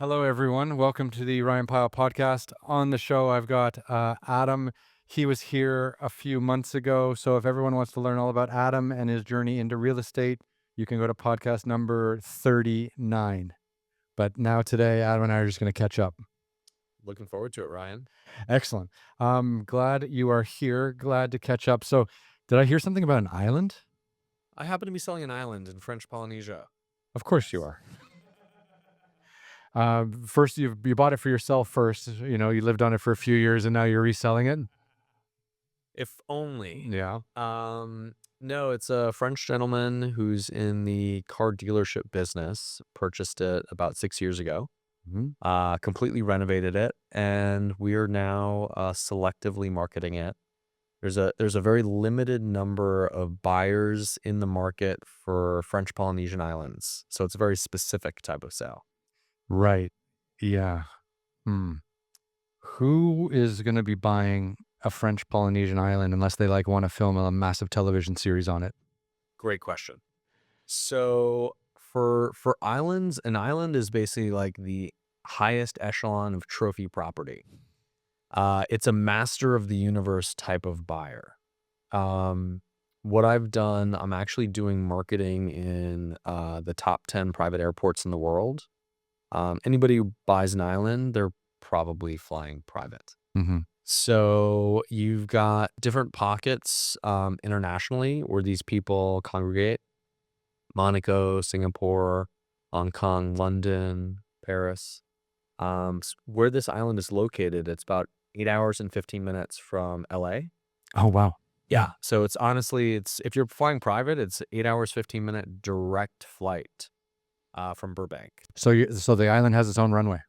Hello, everyone. Welcome to the Ryan Pyle podcast. On the show, I've got Adam. He was here a few months ago. So, if everyone wants to learn all about Adam and his journey into real estate, you can go to podcast number 39. But now, today, Adam and I are just going to catch up. Looking forward to it, Ryan. Excellent. Glad you are here. Glad to catch up. So, did I hear something about an island? I happen to be selling an island in French Polynesia. Of course, you are. First, you bought it for yourself first. You lived on it for a few years and now you're reselling it. If only. Yeah. No, it's a French gentleman who's in the car dealership business, purchased it about 6 years ago, completely renovated it, and we are now selectively marketing it. There's a very limited number of buyers in the market for French Polynesian islands, so it's a very specific type of sale. Right. Yeah. Hmm. Who is going to be buying a French Polynesian island unless they want to film a massive television series on it? Great question. So for islands, an island is basically like the highest echelon of trophy property. It's a master of the universe type of buyer. What I've done, I'm actually doing marketing in the top 10 private airports in the world. Anybody who buys an island, they're probably flying private. Mm-hmm. So you've got different pockets internationally where these people congregate. Monaco, Singapore, Hong Kong, London, Paris. Where this island is located, it's about 8 hours and 15 minutes from LA. Oh, wow. Yeah. So it's honestly, if you're flying private, it's 8 hours, 15-minute direct flight from Burbank. So the island has its own runway.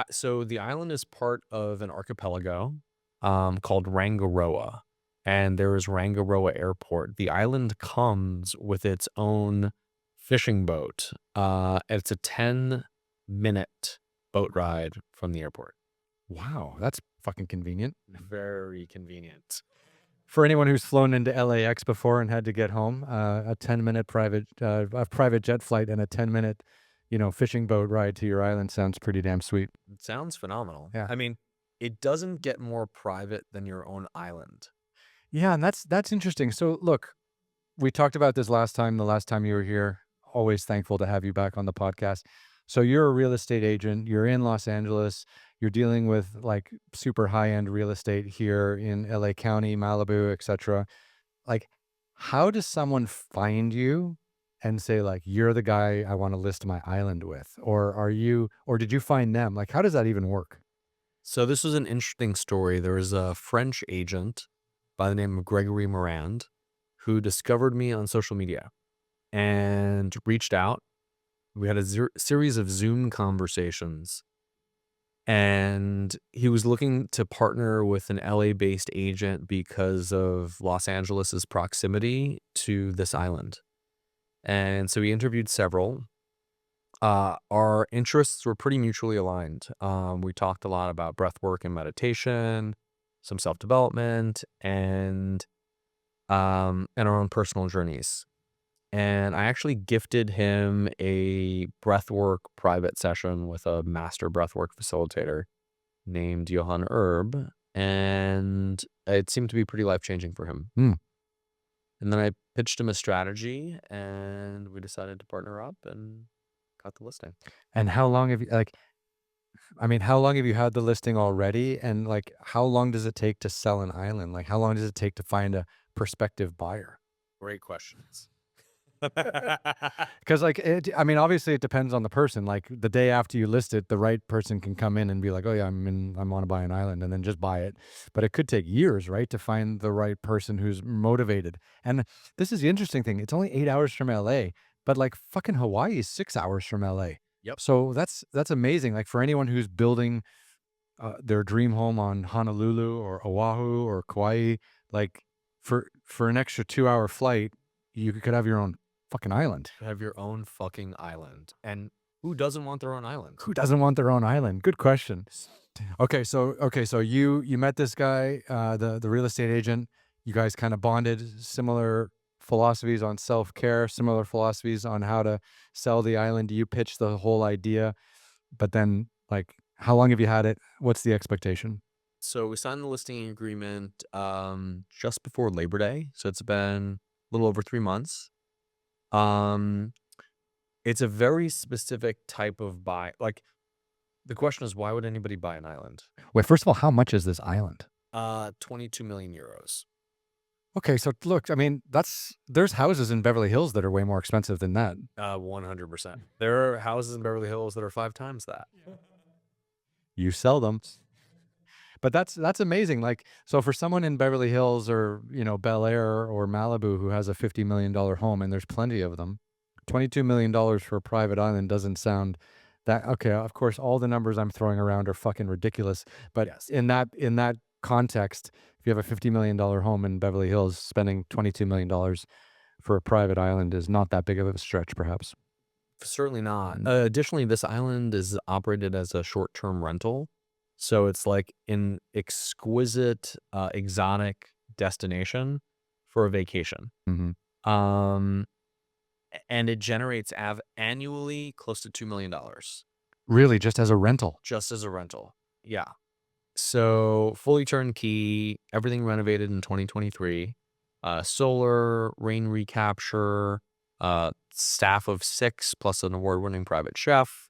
So the island is part of an archipelago called Rangiroa, and there is Rangiroa Airport. The island comes with its own fishing boat. It's a 10-minute boat ride from the airport. Wow, that's fucking convenient. Very convenient. For anyone who's flown into LAX before and had to get home, a 10-minute private jet flight and a 10-minute, fishing boat ride to your island sounds pretty damn sweet. It sounds phenomenal. Yeah. I mean, it doesn't get more private than your own island. Yeah, and that's interesting. So look, we talked about this the last time you were here. Always thankful to have you back on the podcast. So you're a real estate agent. You're in Los Angeles. You're dealing with super high-end real estate here in LA County, Malibu, etc. How does someone find you and say you're the guy I want to list my island with? Or did you find them? How does that even work? So this was an interesting story. There was a French agent by the name of Gregory Morand who discovered me on social media and reached out. We had a series of Zoom conversations, and he was looking to partner with an LA-based agent because of Los Angeles's proximity to this island. And so he interviewed several. Our interests were pretty mutually aligned. We talked a lot about breath work and meditation, some self-development, and our own personal journeys. And I actually gifted him a breathwork private session with a master breathwork facilitator named Johan Erb, and it seemed to be pretty life-changing for him. And then I pitched him a strategy, and we decided to partner up and got the listing. And how long have you how long have you had the listing already? And how long does it take to sell an island? How long does it take to find a prospective buyer? Great questions. Because obviously it depends on the person. The day after you list it, the right person can come in and be like, oh yeah, I want to buy an island, and then just buy it. But it could take years, right, to find the right person who's motivated. And this is the interesting thing. It's only 8 hours from LA, but fucking Hawaii is 6 hours from LA. Yep. So that's amazing. For anyone who's building their dream home on Honolulu or Oahu or Kauai, for an extra 2-hour flight, you could have your own fucking island. Have your own fucking island. And who doesn't want their own island? Who doesn't want their own island? Good question. Okay, so you met this guy, the real estate agent. You guys kind of bonded, similar philosophies on self-care, similar philosophies on how to sell the island. You pitched the whole idea. But then, like, how long have you had it? What's the expectation? So we signed the listing agreement just before Labor Day. So it's been a little over 3 months. Um, it's a very specific type of buy. Like the question is, why would anybody buy an island? Wait, first of all, how much is this island? 22 million euros. Okay, so look, I mean, there's houses in Beverly Hills that are way more expensive than that. 100%. There are houses in Beverly Hills that are 5 times that. You sell them. But that's amazing. Like, so for someone in Beverly Hills or, Bel Air or Malibu who has a $50 million home, and there's plenty of them, $22 million for a private island doesn't sound that okay. Of course, all the numbers I'm throwing around are fucking ridiculous. But Yes. in that context, if you have a $50 million home in Beverly Hills, spending $22 million for a private island is not that big of a stretch, perhaps. Certainly not. Mm. Additionally, this island is operated as a short-term rental. So it's like an exquisite, exotic destination for a vacation. Mhm. Um, and it generates annually close to $2 million Really, just as a rental. just as a rental. Yeah. So fully turnkey, everything renovated in 2023. Solar, rain recapture, staff of 6 plus an award-winning private chef,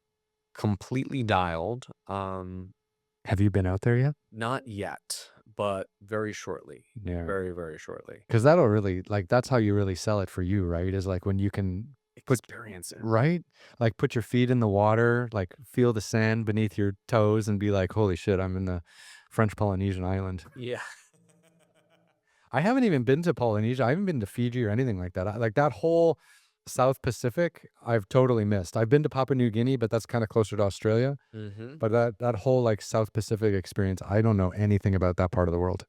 completely dialed. Have you been out there yet? Not yet, but very shortly. Yeah. Very, very shortly. Because that'll really, like, that's how you really sell it for you, right? Is like when you can put, Experience it. right? Like put your feet in the water, like feel the sand beneath your toes and be like, holy shit, I'm in the French Polynesian island. Yeah. I haven't even been to Polynesia. I haven't been to Fiji or anything like that. Like that whole South Pacific, I've totally missed. I've been to Papua New Guinea, but that's kind of closer to Australia. Mm-hmm. But that whole like South Pacific experience, I don't know anything about that part of the world.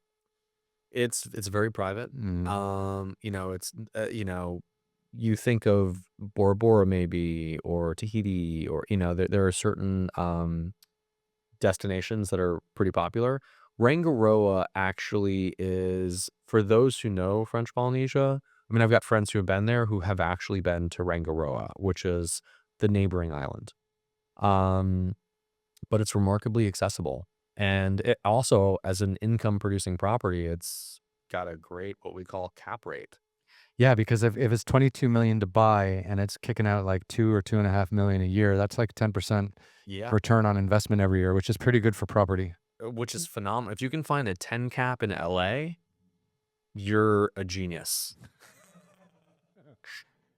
It's very private. Mm. It's you think of Bora Bora maybe or Tahiti or there are certain destinations that are pretty popular. Rangiroa actually is for those who know French Polynesia. I mean, I've got friends who have been there who have actually been to Rangiroa, which is the neighboring island. Um, but it's remarkably accessible. And it also, as an income producing property, it's got a great what we call cap rate. Yeah, because if it's 22 million to buy and it's kicking out like 2 or 2.5 million a year, that's like 10% Yeah. return on investment every year, which is pretty good for property. Which is phenomenal. If you can find a 10 cap in LA, you're a genius.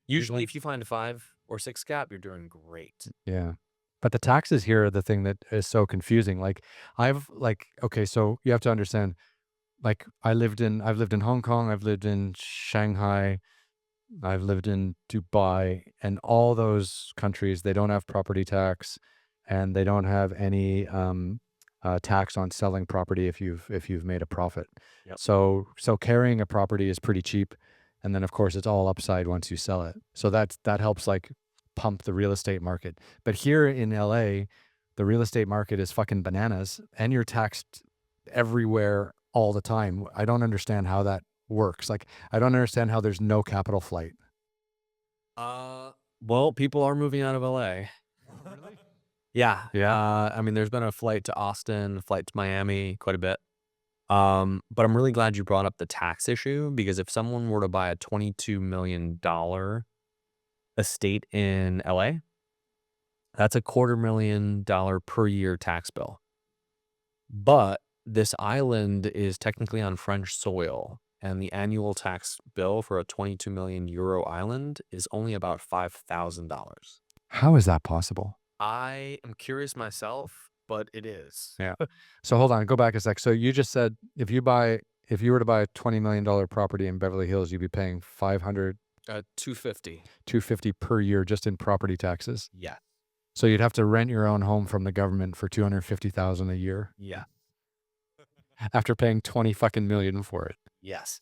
Usually, if you find a 5 or 6 cap, you're doing great. Yeah. But the taxes here are the thing that is so confusing. Like okay, so you have to understand, like I've lived in Hong Kong, I've lived in Shanghai, I've lived in Dubai, and all those countries, they don't have property tax, and they don't have any tax on selling property if you've made a profit. Yep. So carrying a property is pretty cheap, and then of course it's all upside once you sell it. So that helps like pump the real estate market. But here in LA, the real estate market is fucking bananas, and you're taxed everywhere all the time. I don't understand how that works. Like, I don't understand how there's no capital flight. Well, people are moving out of LA. Really? Yeah. Yeah. I mean, there's been a flight to Austin, a flight to Miami, quite a bit. But I'm really glad you brought up the tax issue because if someone were to buy a $22 million estate in LA, that's a $250,000 per year tax bill. But this island is technically on French soil, and the annual tax bill for a 22 million euro island is only about $5,000. How is that possible? I am curious myself, but it is. Yeah. So hold on, go back a sec. So you just said if you were to buy a $20 million property in Beverly Hills, you'd be paying 500, 250. 250 per year just in property taxes. Yeah. So you'd have to rent your own home from the government for 250,000 a year Yeah. after paying 20 fucking million for it. Yes.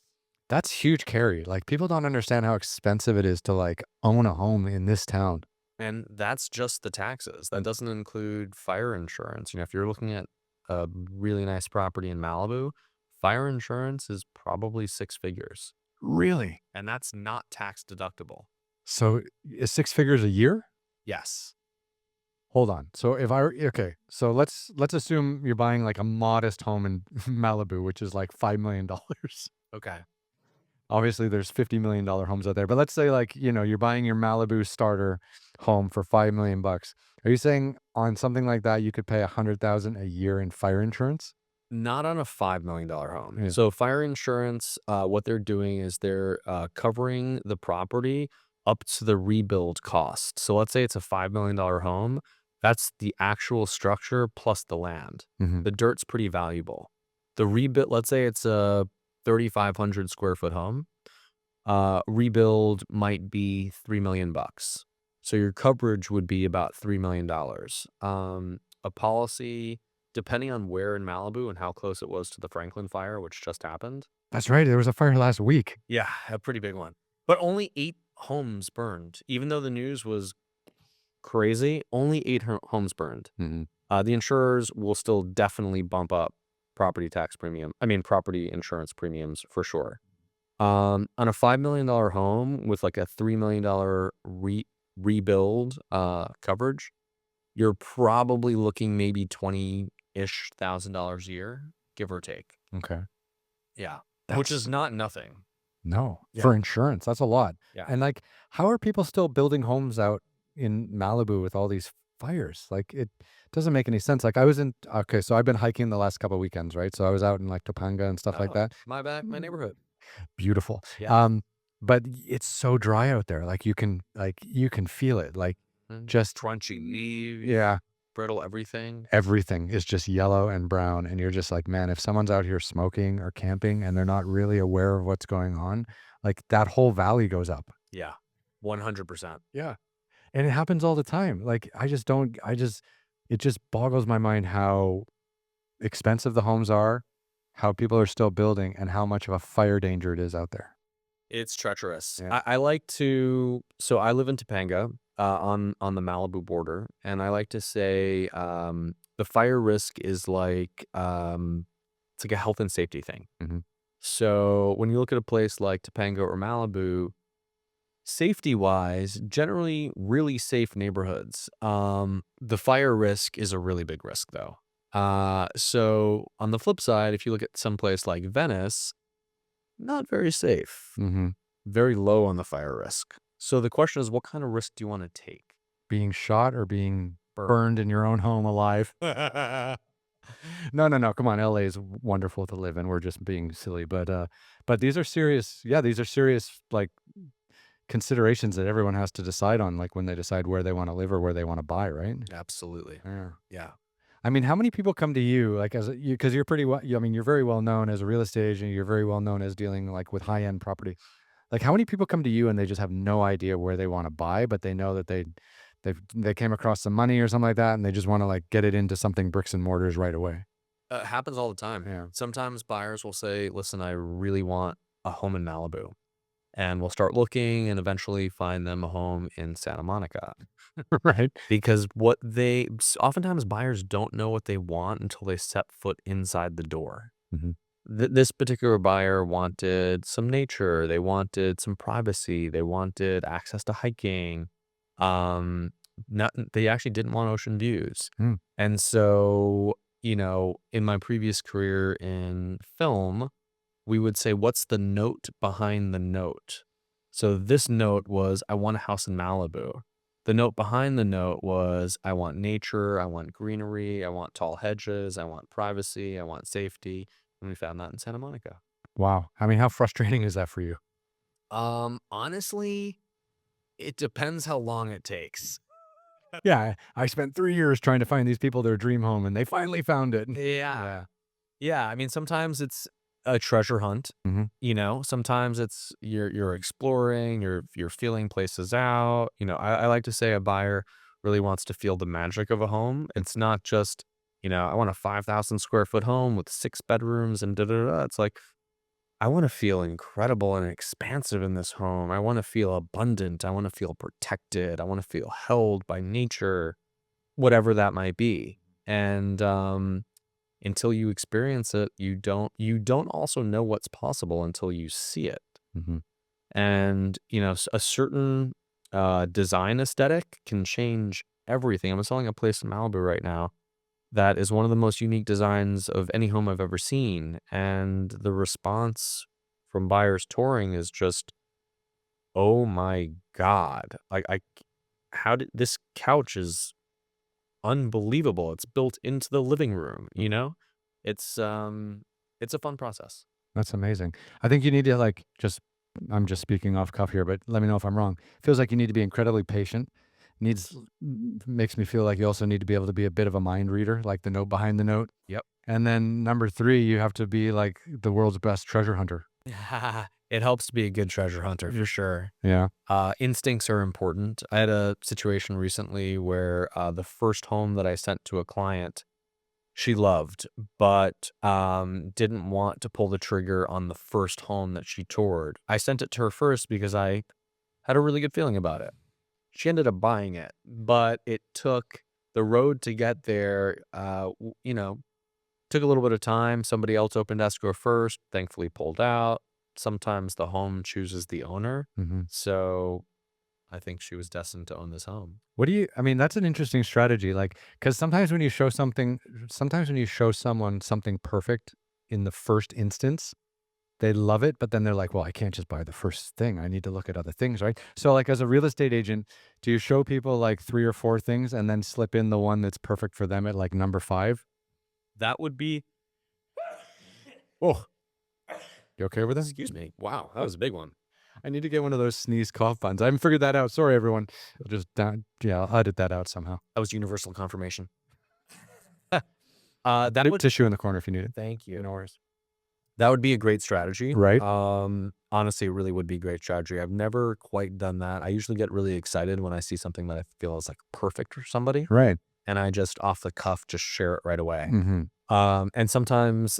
That's huge carry. Like, people don't understand how expensive it is to like own a home in this town. And that's just the taxes. That doesn't include fire insurance. If you're looking at a really nice property in Malibu, fire insurance is probably 6 figures. Really? And that's not tax deductible. So is 6 figures a year? Yes. Hold on. So if I were okay, so let's assume you're buying like a modest home in Malibu, which is like $5 million. Okay. Obviously, there's $50 million homes out there, but let's say like you're buying your Malibu starter home for 5 million bucks. Are you saying on something like that you could pay 100,000 a year in fire insurance? Not on a $5 million home. Yeah. So fire insurance, what they're doing is they're covering the property up to the rebuild cost. So let's say it's a $5 million home. That's the actual structure plus the land. Hmm. The dirt's pretty valuable. The rebuild, let's say it's a 3,500 square foot home. Rebuild might be 3 million bucks. So your coverage would be about $3 million. A policy, depending on where in Malibu and how close it was to the Franklin fire, which just happened. That's right. There was a fire last week. Yeah, a pretty big one. But only 8 homes burned. Even though the news was crazy, only 8 homes burned. Hmm. The insurers will still definitely bump up property insurance premiums for sure. On a $5 million home with like a $3 million rebuild coverage, you're probably looking maybe 20-ish thousand dollars a year, give or take. Okay. Yeah. Which That's is not nothing. no Yeah. for insurance. That's a lot. Yeah. And like, how are people still building homes out in Malibu with all these fires? Like, it doesn't make any sense. Like, okay, so I've been hiking the last couple of weekends, right? So I was out in like Topanga and stuff like Oh, that. my neighborhood. Beautiful. Yeah. But it's so dry out there. Like you can feel it. Like just Crunchy leaves, yeah, brittle everything. everything is just yellow and brown, and you're just like, man, if someone's out here smoking or camping and they're not really aware of what's going on, like that whole valley goes up. Yeah. 100%. Yeah. And it happens all the time. Like it just boggles my mind how expensive the homes are, how people are still building, and how much of a fire danger it is out there. It's treacherous. Yeah. I like to so I live in Topanga, on the Malibu border, and I like to say, the fire risk is like, it's like a health and safety thing. Mhm. So when you look at a place like Topanga or Malibu, safety-wise, generally really safe neighborhoods. The fire risk is a really big risk though. So on the flip side, if you look at some place like Venice, not very safe. Mhm. Very low on the fire risk. So the question is, what kind of risk do you want to take? Being shot or being Burn. burned in your own home alive. No, no, no. Come on. LA is wonderful to live in. We're just being silly. But these are serious. Yeah, these are serious like considerations that everyone has to decide on, like when they decide where they want to live or where they want to buy, right? Absolutely. Yeah. Yeah. I mean, how many people come to you like because you're pretty well, I mean, you're very well known as a real estate agent. You're very well known as dealing like with high end property. Like how many people come to you and they just have no idea where they want to buy, but they know that they came across some money or something like that, and they just want to like get it into something bricks and mortars right away. It happens all the time. Yeah. Sometimes buyers will say, listen, I really want a home in Malibu. And we'll start looking and eventually find them a home in Santa Monica. Right. Because oftentimes buyers don't know what they want until they step foot inside the door. Mhm. This particular buyer wanted some nature. They wanted some privacy. They wanted access to hiking. They actually didn't want ocean views. Mm. And so, in my previous career in film, we would say, what's the note behind the note? So this note was, I want a house in Malibu. The note behind the note was, I want nature, I want greenery, I want tall hedges, I want privacy, I want safety. And we found that in Santa Monica. Wow. I mean, how frustrating is that for you? Honestly, it depends how long it takes. Yeah, I spent 3 years trying to find these people their dream home, and they finally found it. Yeah. Yeah, I mean, sometimes it's a treasure hunt. Mhm. Sometimes it's you're exploring, you're feeling places out. I like to say a buyer really wants to feel the magic of a home. It's not just, I want a 5,000 square foot home with 6 bedrooms and da da da. It's like, I want to feel incredible and expansive in this home. I want to feel abundant. I want to feel protected. I want to feel held by nature, whatever that might be. And until you experience it, you don't also know what's possible until you see it. Mhm. And a certain design aesthetic can change everything. I'm selling a place in Malibu right now that is one of the most unique designs of any home I've ever seen. And the response from buyers touring is just, oh my God. How did this couch is unbelievable. It's built into the living room, you know? It's it's a fun process. That's amazing. I think you need to like just I'm just speaking off cuff here, but let me know if I'm wrong. Feels like you need to be incredibly patient. Needs Makes me feel like you also need to be able to be a bit of a mind reader, like the note behind the note. Yep. And then number 3, you have to be like the world's best treasure hunter. It helps to be a good treasure hunter for sure. Yeah. Instincts are important. I had a situation recently where the first home that I sent to a client, she loved, but didn't want to pull the trigger on the first home that she toured. I sent it to her first because I had a really good feeling about it. She ended up buying it, but it took the road to get there, took a little bit of time. Somebody else opened escrow first, thankfully pulled out. Sometimes the home chooses the owner. Hmm. So I think she was destined to own this home. I mean, that's an interesting strategy. Like, because sometimes when you show someone something perfect in the first instance, they love it, but then they're like, well, I can't just buy the first thing. I need to look at other things, right? So, like, as a real estate agent, do you show people like 3 or 4 things and then slip in the one that's perfect for them at like number 5? That would be, Oh, you okay with that? excuse me. Wow, that was a big one. I need to get one of those sneeze cough buttons. I haven't figured that out. Sorry, everyone. I'll just yeah, I'll edit that out somehow. That was universal confirmation. Tissue in the corner if you need it. Thank you. No worries. That would be a great strategy. Right. Honestly, it really would be a great strategy. I've never quite done that. I usually get really excited when I see something that I feel is like perfect for somebody, Right. and I just off the cuff just share it right away. Hmm. And sometimes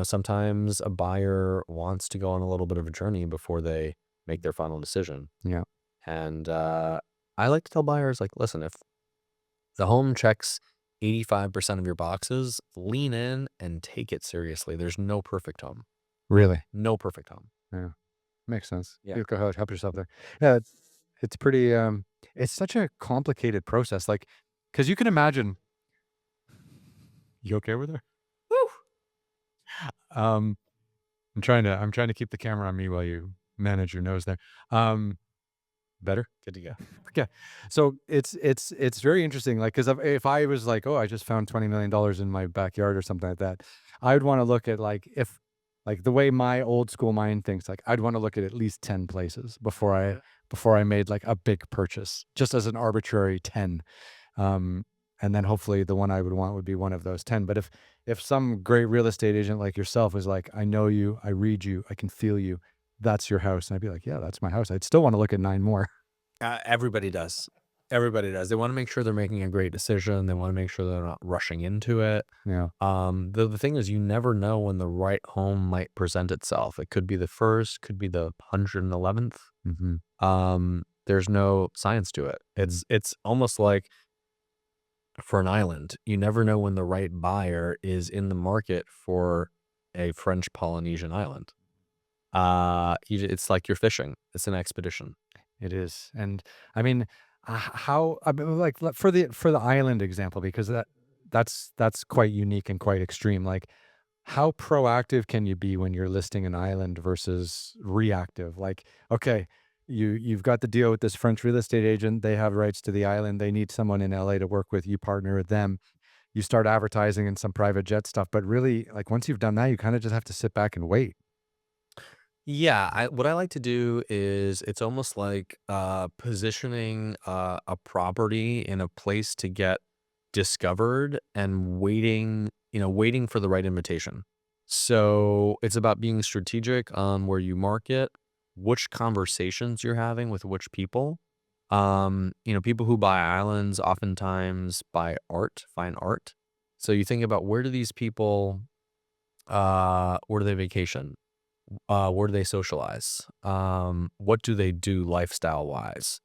sometimes a buyer wants to go on a little bit of a journey before they make their final decision. Yeah. And I like to tell buyers, like, listen, if the home checks 85% of your boxes, lean in and take it seriously. There's no perfect home. Really. No perfect home. Yeah. Makes sense. Yeah. You go ahead, help yourself there. Yeah. It's pretty, it's such a complicated process. Like, cause you can imagine, you okay with her? Woo! Um, I'm trying to keep the camera on me while you manage your nose there. Better? Good to go. Okay. So it's very interesting. Like, because if I was like, oh, I just found $20 million in my backyard or something like that, I would want to look at like if like the way my old school mind thinks, like I'd want to look at least 10 places before I made like a big purchase, just as an arbitrary 10. Um, and then hopefully the one I would want would be one of those 10. But if some great real estate agent like yourself was like, I know you, I read you, I can feel you, that's your house. And I'd be like, yeah, that's my house. I'd still want to look at 9 more. Everybody does. Everybody does. They want to make sure they're making a great decision. They want to make sure they're not rushing into it. Yeah. The thing is, you never know when the right home might present itself. It could be the first, could be the 111th. Hmm. There's no science to it. It's almost like for an island, you never know when the right buyer is in the market for a French Polynesian island. It's like you're fishing. It's an expedition. It is. And I mean, I mean, like for the island example, because that's quite unique and quite extreme. Like, how proactive can you be when you're listing an island versus reactive? Like, okay, you've got the deal with this French real estate agent. They have rights to the island. They need someone in LA to work with. You partner with them. You start advertising in some private jet stuff. But really, like once you've done that, you kind of just have to sit back and wait. Yeah, what I like to do is it's almost like positioning a property in a place to get discovered and waiting for the right invitation. So it's about being strategic on where you market, which conversations you're having with which people. People who buy islands oftentimes buy art, fine art. So you think about where do these people, where do they vacation? Where do they socialize? What do they do lifestyle wise?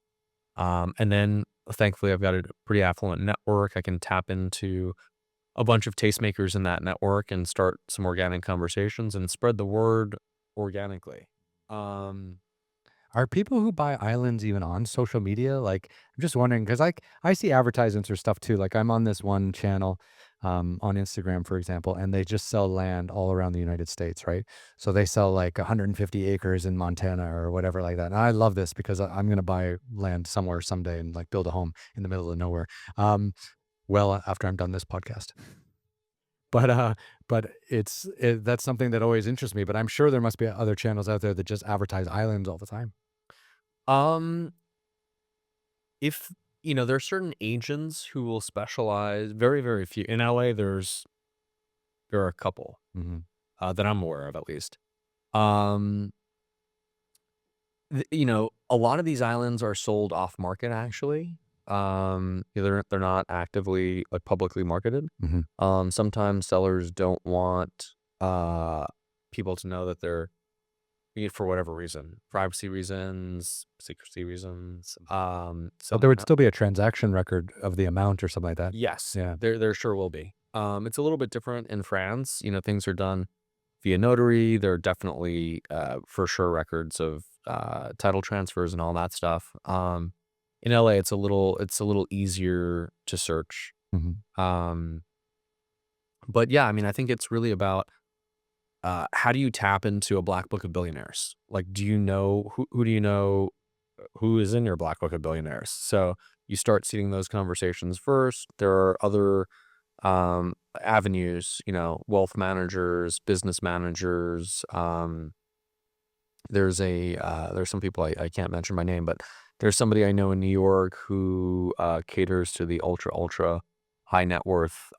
And then thankfully I've got a pretty affluent network. I can tap into a bunch of tastemakers in that network and start some organic conversations and spread the word organically. Are people who buy islands even on social media? Like, I'm just wondering because I see advertisements or stuff too. Like, I'm on this one channel on Instagram, for example, and they just sell land all around the United States, right? So they sell like 150 acres in Montana or whatever like that. And I love this because I'm going to buy land somewhere someday and like build a home in the middle of nowhere. Um, well, after I'm done this podcast. But, that's something that always interests me, but I'm sure there must be other channels out there that just advertise islands all the time. Um, if there are certain agents who will specialize. Very, very few in LA. There are a couple Mhm, that I'm aware of, at least. Um, a lot of these islands are sold off market. Actually, they're not actively like publicly marketed. mhm. Sometimes sellers don't want uh people to know that they're for whatever reason, privacy reasons, secrecy reasons. But there would Sometimes still be a transaction record of the amount or something like that. yes, Yeah. there sure will be. It's a little bit different in France. Things are done via notary. There are definitely for sure records of title transfers and all that stuff. In LA, it's a little easier to search. Mhm. Um, but yeah, I mean, I think it's really about how do you tap into a black book of billionaires? Like, do you know who do you know who is in your black book of billionaires? So you start seeing those conversations first. There are other avenues, wealth managers, business managers. There's some people I can't mention by name, but there's somebody I know in New York who caters to the ultra high net worth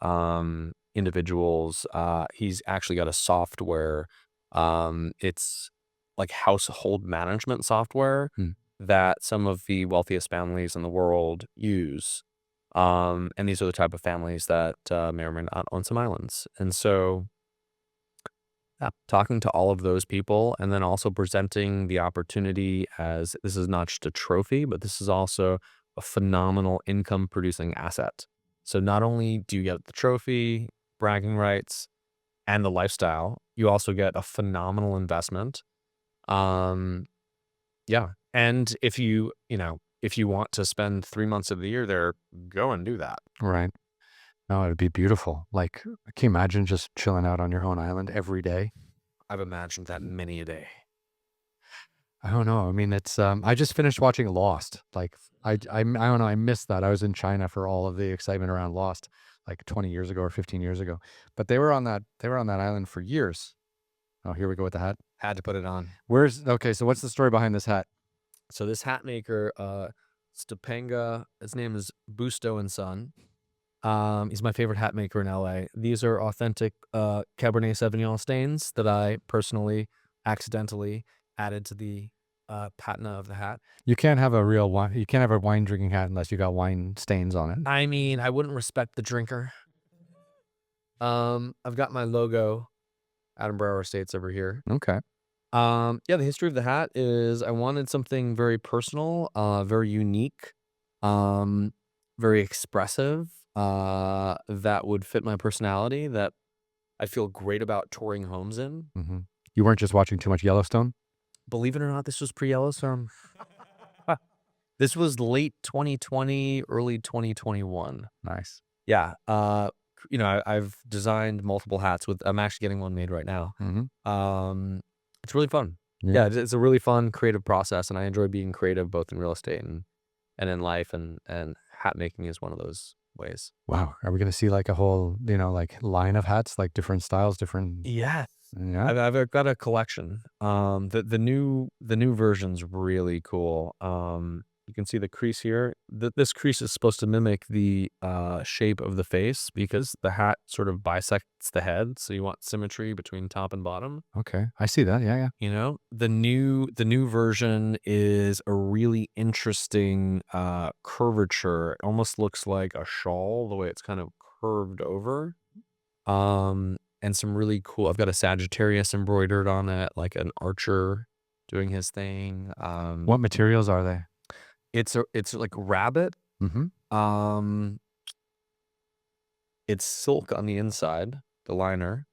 individuals. He's actually got a software. It's like household management software Mm. that some of the wealthiest families in the world use. And these are the type of families that may or may not own some islands. And so yeah, talking to all of those people and then also presenting the opportunity as this is not just a trophy, but this is also a phenomenal income producing asset. So not only do you get the trophy, bragging rights, and the lifestyle, you also get a phenomenal investment. Um, yeah. And if you want to spend 3 months of the year there, go and do that. Right. No, it'd be beautiful. Like, can you imagine just chilling out on your own island every day? I've imagined that many a day. I don't know. I mean, it's, I just finished watching Lost. Like, I don't know. I missed that. I was in China for all of the excitement around Lost, like 20 years ago or 15 years ago. But they were on that island for years. Oh, here we go with the hat. Had to put it on. Okay, so what's the story behind this hat? So this hat maker, Stopanga, his name is Busto and Son. He's my favorite hat maker in LA. These are authentic Cabernet Sauvignon stains that I personally accidentally added to the patina of the hat. You can't have a wine drinking hat unless you got wine stains on it. I mean, I wouldn't respect the drinker. I've got my logo, Adam Brawer Estates over here. Okay. Yeah, the history of the hat is I wanted something very personal, very unique, um, very expressive, that would fit my personality, that I feel great about touring homes in. Hmm. You weren't just watching too much Yellowstone? Believe it or not, this was pre-Yellowstone. This was late 2020, early 2021. Nice. Yeah, I've designed multiple hats with I'm actually getting one made right now. Hmm. It's really fun. Yeah. Yeah, it's a really fun creative process, and I enjoy being creative both in real estate and in life, and hat making is one of those ways. Wow. Are we going to see like a whole, like line of hats, like different styles, different? Yes. Yeah. I've got a collection. The new version's really cool. You can see the crease here. This crease is supposed to mimic the shape of the face because the hat sort of bisects the head, so you want symmetry between top and bottom. Okay. I see that. Yeah. Yeah. The new version is a really interesting curvature. It almost looks like a shawl the way it's kind of curved over. And some really cool I've got a Sagittarius embroidered on it, like an archer doing his thing. What materials are they? It's like rabbit. Hmm. Um, it's silk on the inside, the liner.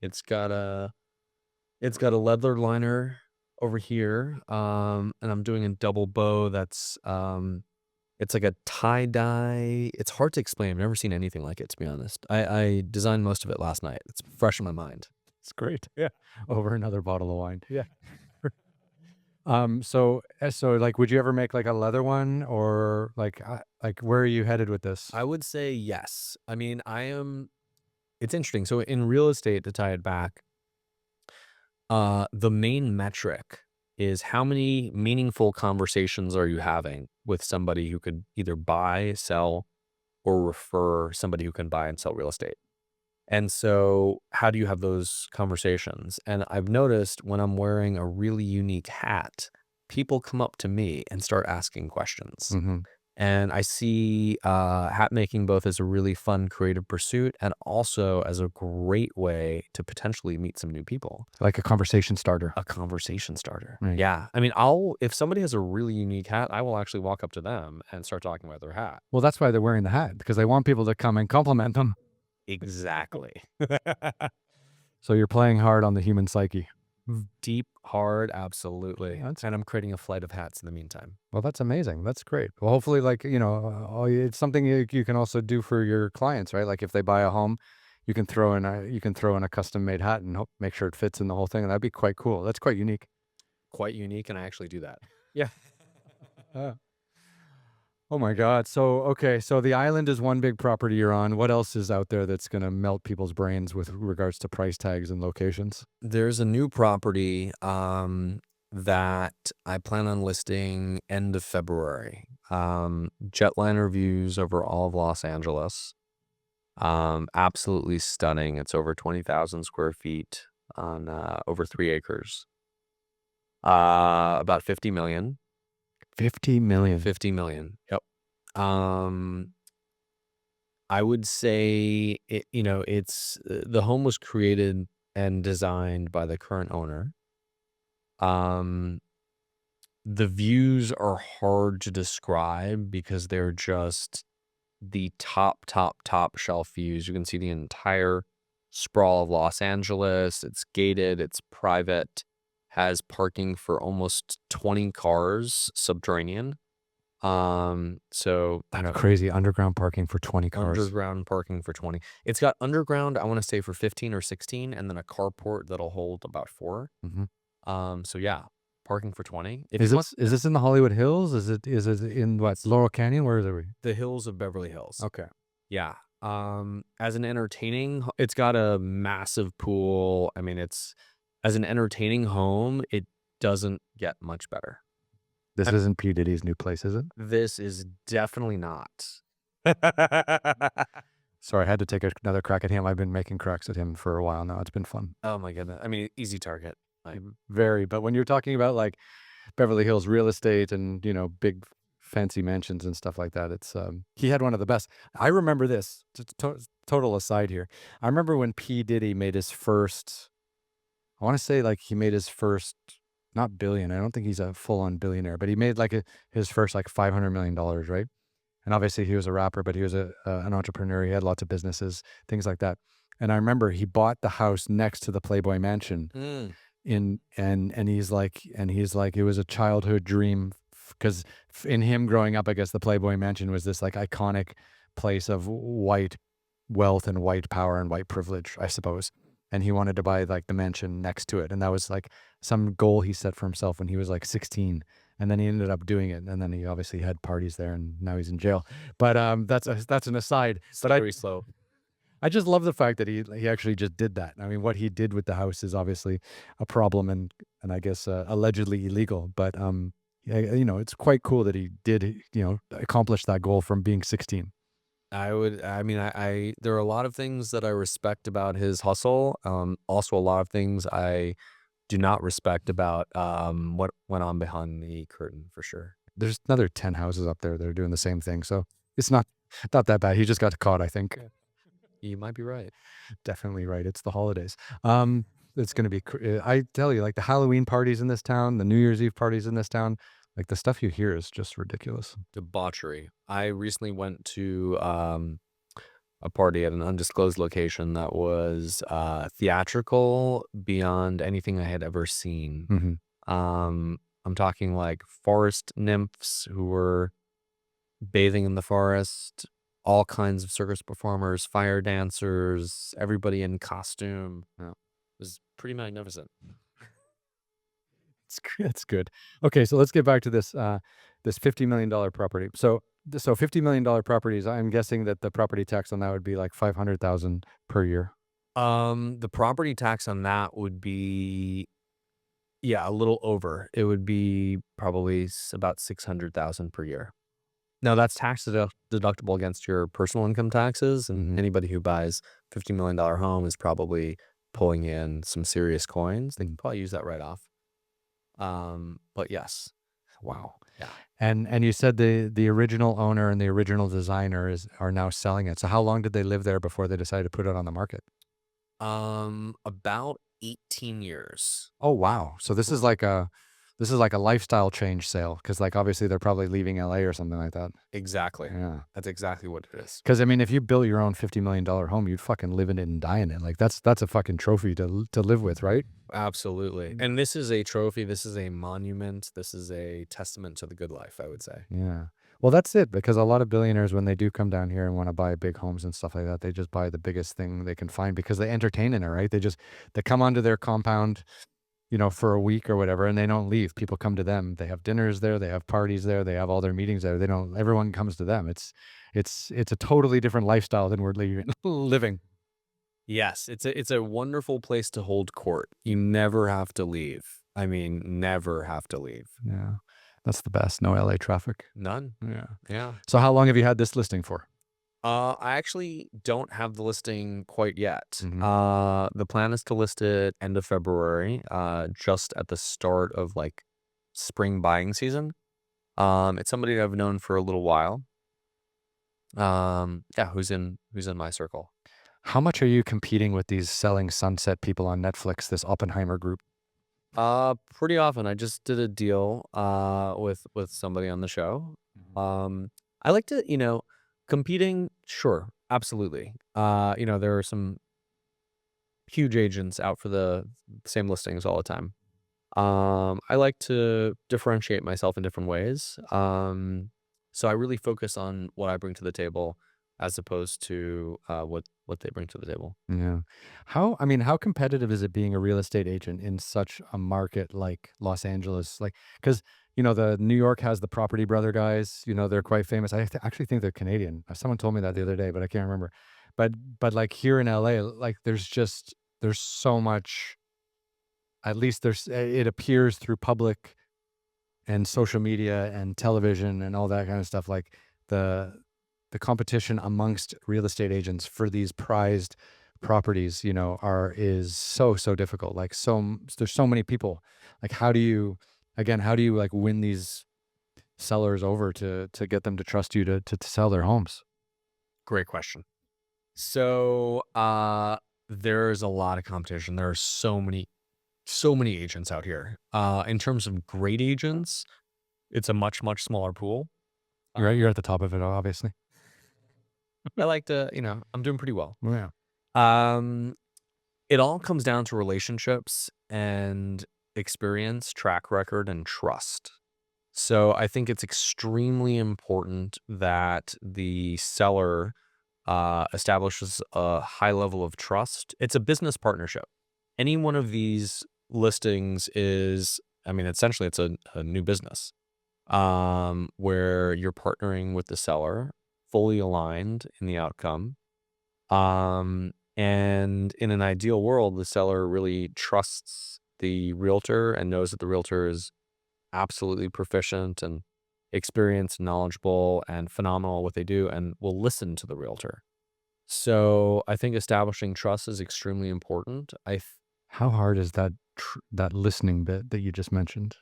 It's got a it's got a leather liner over here, and I'm doing a double bow that's it's like a tie-dye. It's hard to explain. I've never seen anything like it, to be honest. I designed most of it last night. It's fresh in my mind. It's great. Yeah. Over another bottle of wine. Yeah. So like, would you ever make like a leather one, or like where are you headed with this? I would say yes. I mean, it's interesting. So in real estate, to tie it back, the main metric is how many meaningful conversations are you having with somebody who could either buy, sell, or refer somebody who can buy and sell real estate. And so how do you have those conversations? And I've noticed when I'm wearing a really unique hat, people come up to me and start asking questions. Mhm. And I see hat making both as a really fun creative pursuit and also as a great way to potentially meet some new people. Like a conversation starter. A conversation starter. Right. Yeah. I mean, if somebody has a really unique hat, I will actually walk up to them and start talking about their hat. Well, that's why they're wearing the hat, because they want people to come and compliment them. Exactly. So you're playing hard on the human psyche. Deep, hard, absolutely. Yeah, that's- And I'm creating a flight of hats in the meantime. Well, that's amazing. That's great. Well, hopefully, like, it's something you can also do for your clients, right? Like if they buy a home, you can throw in a custom made hat and make sure it fits in the whole thing, and that'd be quite cool. That's quite unique. Quite unique, and I actually do that. Yeah. Oh my God. So, okay. So the island is one big property you're on. What else is out there that's going to melt people's brains with regards to price tags and locations? There's a new property that I plan on listing end of February. Jetliner views over all of Los Angeles. Absolutely stunning. It's over 20,000 square feet on over 3 acres. About 50 million. 50 million. 50 million. Yep. I would say it's the home was created and designed by the current owner. The views are hard to describe because they're just the top shelf views. You can see the entire sprawl of Los Angeles. It's gated, it's private, has parking for almost 20 cars subterranean. So That's crazy. Underground parking for 20 cars. underground parking for 20. It's got underground, I want to say for 15 or 16, and then a carport that'll hold about 4. Mhm. So yeah, parking for 20. If Is you want this in the Hollywood Hills? Is it in what, Laurel Canyon? Where is it? the hills of Beverly Hills. Okay. Yeah. As an it's got a massive pool. I mean, as an entertaining home, it doesn't get much better. This isn't P. Diddy's new place, is it? This is definitely not. Sorry, I had to take another crack at him. I've been making cracks at him for a while now. It's been fun. Oh my goodness. I mean, easy target. Very. But when you're talking about like Beverly Hills real estate and, big fancy mansions and stuff like that, it's he had one of the best. I remember this. Total aside here. I remember when P. Diddy made his first, I want to say like he made his first, not billion. I don't think he's a full-on billionaire, but he made like his first like $500 million, right? And obviously he was a rapper, but he was an entrepreneur. He had lots of businesses, things like that. And I remember he bought the house next to the Playboy Mansion. And he's like it was a childhood dream, because in him growing up, I guess the Playboy Mansion was this like iconic place of white wealth and white power and white privilege, I suppose. And he wanted to buy like the mansion next to it, and that was like some goal he set for himself when he was like 16. And then he ended up doing it, and then he obviously had parties there, and now he's in jail. But that's an aside. But Very slow. I just love the fact that he actually just did that. I mean, what he did with the house is obviously a problem, and I guess allegedly illegal. But it's quite cool that he did accomplish that goal from being 16. I there are a lot of things that I respect about his hustle. Also a lot of things I do not respect about what went on behind the curtain, for sure. There's another 10 houses up there that are doing the same thing, so it's not that bad. He just got caught, I think. You might be right. Definitely right. It's the holidays. It's going to be, I tell you, like the Halloween parties in this town, the New Year's Eve parties in this town, like the stuff you hear is just ridiculous. Debauchery. I recently went to a party at an undisclosed location that was theatrical beyond anything I had ever seen. Mm-hmm. I'm talking like forest nymphs who were bathing in the forest, all kinds of circus performers, fire dancers, everybody in costume. Yeah, it was pretty magnificent. It's good. Okay, so let's get back to this $50 million property. So $50 million properties. I'm guessing that the property tax on that would be like 500,000 per year. The property tax on that would be, yeah, a little over. It would be probably about 600,000 per year. Now that's deductible against your personal income taxes, and Mhm. anybody who buys $50 million home is probably pulling in some serious coins. They can probably use that right off. But yes, Wow. yeah. And you said the original owner and the original designer are now selling it. So how long did they live there before they decided to put it on the market? About 18 years. Oh, wow. So this is like a lifestyle change sale because like obviously they're probably leaving LA or something like that. Exactly. Yeah. That's exactly what it is. Because I mean, if you built your own $50 million home, you'd fucking live in it and die in it. Like that's a fucking trophy to live with, right? Absolutely. Mm. And this is a trophy. This is a monument. This is a testament to the good life, I would say. Yeah. Well, that's it because a lot of billionaires, when they do come down here and want to buy big homes and stuff like that, they just buy the biggest thing they can find because they entertain in it, right? They come onto their compound, for a week or whatever, and they don't leave. People come to them. They have dinners there. They have parties there. They have all their meetings there. They don't. Everyone comes to them. It's a totally different lifestyle than we're living. Yes, it's a wonderful place to hold court. You never have to leave. I mean, never have to leave. Yeah, that's the best. No LA traffic. None. Yeah. Yeah. So how long have you had this listing for? I actually don't have the listing quite yet. Mhm. The plan is to list it end of February, just at the start of like spring buying season. It's somebody that I've known for a little while. Yeah, who's in my circle. How much are you competing with these selling sunset people on Netflix, this Oppenheimer group? Pretty often. I just did a deal with somebody on the show. Mhm. I like to, competing, sure, absolutely. There are some huge agents out for the same listings all the time. I like to differentiate myself in different ways. So I really focus on what I bring to the table as opposed to what they bring to the table. Yeah. How competitive is it being a real estate agent in such a market like Los Angeles? Like, because, the New York has the Property Brother guys, they're quite famous. Actually think they're Canadian. Someone told me that the other day, but I can't remember. But like here in LA, like there's so much, at least it appears through public and social media and television and all that kind of stuff. Like the the competition amongst real estate agents for these prized properties, is so difficult. Like there's so many people. Like how do you like win these sellers over to get them to trust you to sell their homes? Great question. So there's a lot of competition. There are so many agents out here. In terms of great agents, it's a much smaller pool. You're at the top of it, obviously. I like to, I'm doing pretty well. Yeah. Um, it all comes down to relationships and experience, track record, and trust. So I think it's extremely important that the seller establishes a high level of trust. It's a business partnership. Any one of these listings is, I mean, essentially, it's a new business where you're partnering with the seller, fully aligned in the outcome. And in an ideal world, the seller really trusts the realtor and knows that the realtor is absolutely proficient and experienced, knowledgeable, and phenomenal at what they do, and will listen to the realtor. So I think establishing trust is extremely important. How hard is that listening bit that you just mentioned?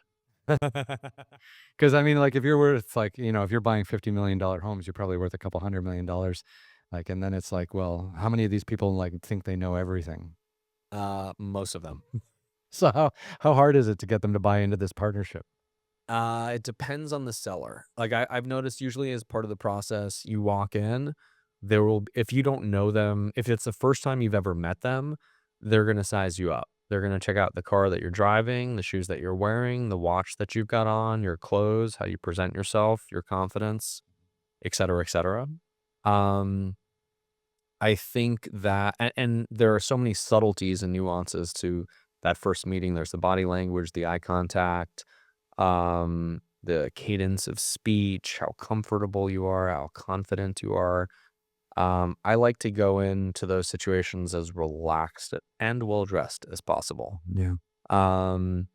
Because I mean, like, if you're worth like, if you're buying $50 million homes, you're probably worth a couple $100 million. Like, and then it's like, well, how many of these people like think they know everything? Most of them. So how hard is it to get them to buy into this partnership? It depends on the seller. Like I've noticed usually as part of the process, you walk in, if you don't know them, if it's the first time you've ever met them, they're gonna size you up. They're gonna check out the car that you're driving, the shoes that you're wearing, the watch that you've got on, your clothes, how you present yourself, your confidence, et cetera, et cetera. Um, I think that and there are so many subtleties and nuances to that first meeting. There's the body language, the eye contact, the cadence of speech, how comfortable you are, how confident you are. I like to go into those situations as relaxed and well dressed as possible. Yeah. Um,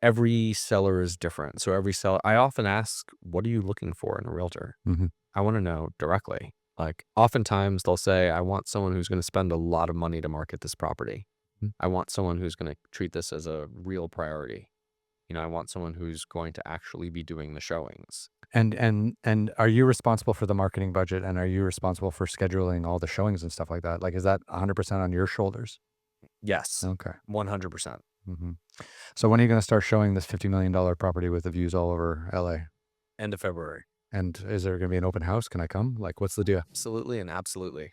every seller is different. So every seller, I often ask, what are you looking for in a realtor? Mhm. I want to know directly. Like oftentimes they'll say, I want someone who's going to spend a lot of money to market this property. Mm. I want someone who's going to treat this as a real priority. I want someone who's going to actually be doing the showings. And are you responsible for the marketing budget, and are you responsible for scheduling all the showings and stuff like that? Like, is that 100% on your shoulders? Yes, Okay. 100%. Mhm. So when are you gonna start showing this $50 million property with the views all over LA? End of February. And is there gonna be an open house? Can I come? Like, what's the deal? Absolutely and absolutely.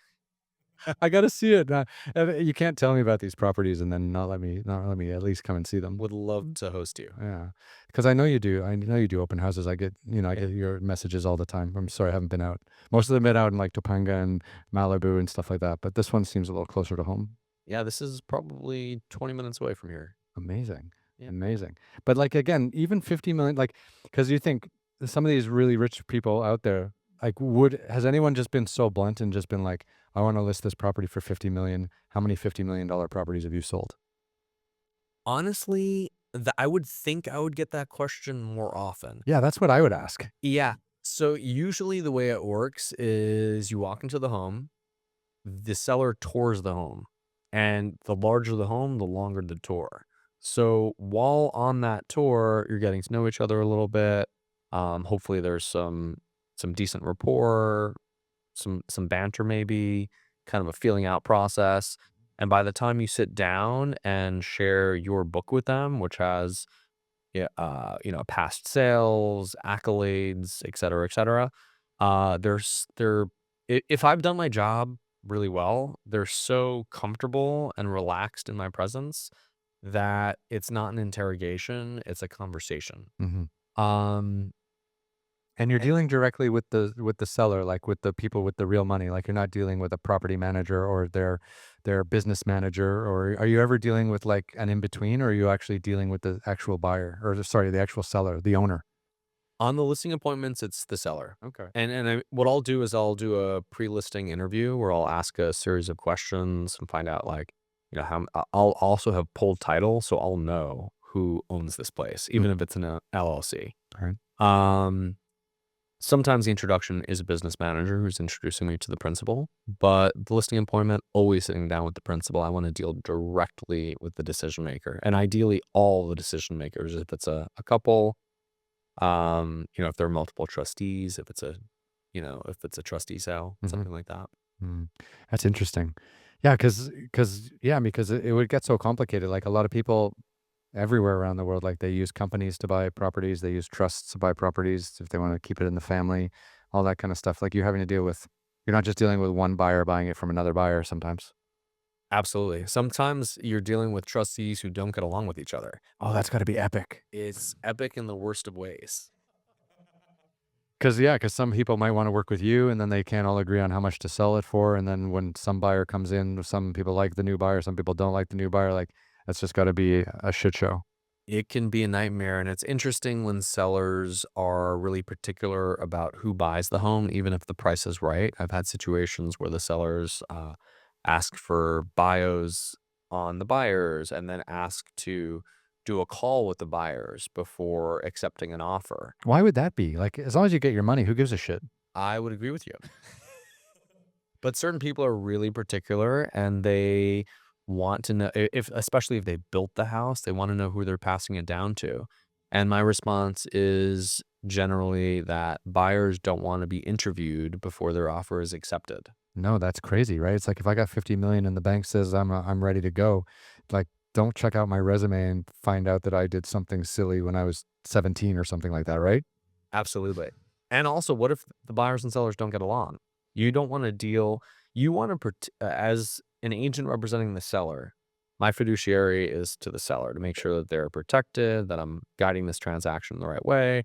I gotta see it. You can't tell me about these properties and then not let me at least come and see them. Would love to host you. Yeah, because I know you do. I know you do open houses. I get your messages all the time. I'm sorry I haven't been out. Most of them been out in like Topanga and Malibu and stuff like that. But this one seems a little closer to home. Yeah, this is probably 20 minutes away from here. Amazing, Yeah. amazing. But like again, even 50 million, like, because you think some of these really rich people out there, like, has anyone just been so blunt and just been like, I want to list this property for 50 million. How many $50 million properties have you sold? Honestly, I would think I would get that question more often. Yeah, that's what I would ask. Yeah. So usually the way it works is you walk into the home, the seller tours the home, and the larger the home, the longer the tour. So while on that tour, you're getting to know each other a little bit. Hopefully there's some decent rapport, some banter maybe, kind of a feeling out process. And by the time you sit down and share your book with them, which has yeah, past sales, accolades, et cetera, there's there if I've done my job really well, they're so comfortable and relaxed in my presence that it's not an interrogation, it's a conversation. Hmm. Um, And you're and dealing directly with the seller, like with the people with the real money. Like, you're not dealing with a property manager or their business manager, or are you ever dealing with like an in between, or are you actually dealing with the actual buyer, or sorry, the actual seller, the owner? on the listing appointments, it's the seller. Okay. What I'll do is I'll do a pre-listing interview where I'll ask a series of questions and find out like, how I'll also have pulled title, so I'll know who owns this place, Mm. even if it's an LLC. All right. Um, sometimes the introduction is a business manager who's introducing me to the principal, but the listing appointment, always sitting down with the principal. I want to deal directly with the decision maker, and ideally all the decision makers. If it's a couple, if there are multiple trustees, if it's a trustee sale, Hmm. something like that. Mm. That's interesting. Yeah, because it would get so complicated. Like, a lot of people everywhere around the world, like, they use companies to buy properties, they use trusts to buy properties if they want to keep it in the family, all that kind of stuff. Like, you're not just dealing with one buyer buying it from another buyer sometimes. Absolutely. Sometimes you're dealing with trustees who don't get along with each other. Oh, that's got to be epic. It's epic in the worst of ways. Because some people might want to work with you, and then they can't all agree on how much to sell it for. And then when some buyer comes in, some people like the new buyer, some people don't like the new buyer. Like, that's just got to be a shit show. It can be a nightmare, and it's interesting when sellers are really particular about who buys the home, even if the price is right. I've had situations where the sellers ask for bios on the buyers and then ask to do a call with the buyers before accepting an offer. Why would that be? Like, as long as you get your money, who gives a shit? I would agree with you. But certain people are really particular and they want to know if especially if they built the house, they want to know who they're passing it down to. And my response is generally that buyers don't want to be interviewed before their offer is accepted. No, that's crazy, right? It's like, if I got 50 million and the bank says I'm ready to go, like, don't check out my resume and find out that I did something silly when I was 17 or something like that, right? Absolutely. And also, what if the buyers and sellers don't get along? You don't want to deal, you want to, as an agent representing the seller, My fiduciary is to the seller to make sure that they're protected, that I'm guiding this transaction the right way.